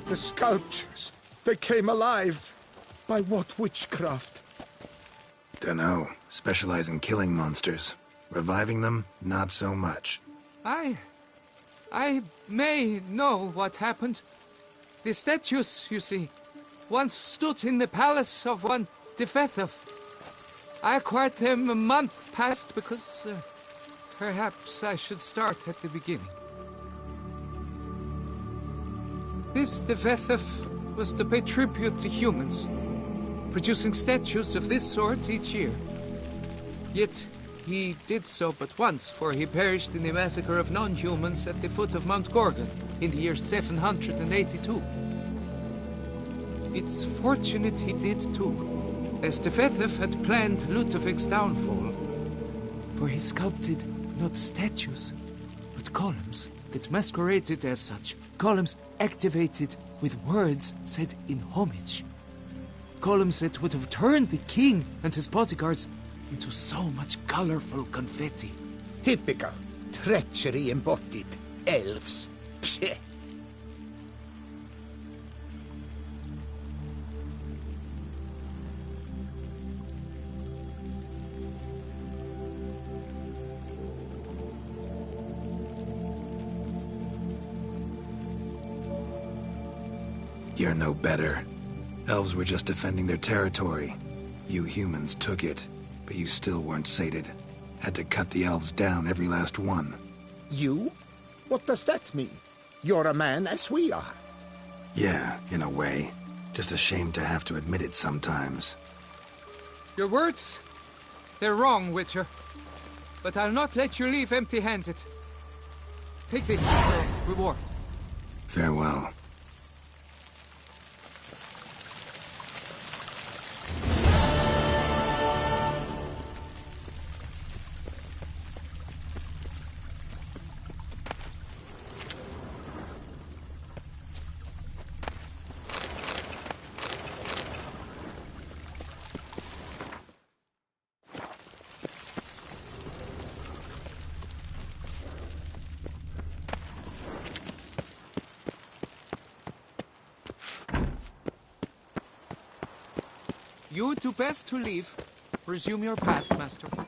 Speaker 18: The sculptures, they came alive. By what witchcraft?
Speaker 2: Dunno. Specialize in killing monsters. Reviving them, not so much.
Speaker 9: I may know what happened. The statues, you see, once stood in the palace of one Defethov. I acquired them a month past because perhaps I should start at the beginning. This Defethov was to pay tribute to humans, producing statues of this sort each year. Yet he did so but once, for he perished in the massacre of non-humans at the foot of Mount Gorgon in the year 782. It's fortunate he did too, as Defethov had planned Ludovic's downfall, for he sculpted not statues, but columns that masqueraded as such. Columns activated with words said in homage. Columns that would have turned the king and his bodyguards into so much colorful confetti.
Speaker 17: Typical. Treachery embodied. Elves. Psheh.
Speaker 2: You're no better. Elves were just defending their territory. You humans took it, but you still weren't sated. Had to cut the elves down, every last one.
Speaker 17: You? What does that mean? You're a man as we are.
Speaker 2: Yeah, in a way. Just ashamed to have to admit it sometimes.
Speaker 9: Your words? They're wrong, Witcher. But I'll not let you leave empty-handed. Take this for a reward.
Speaker 2: Farewell.
Speaker 9: You two best to leave. Resume your path, Master.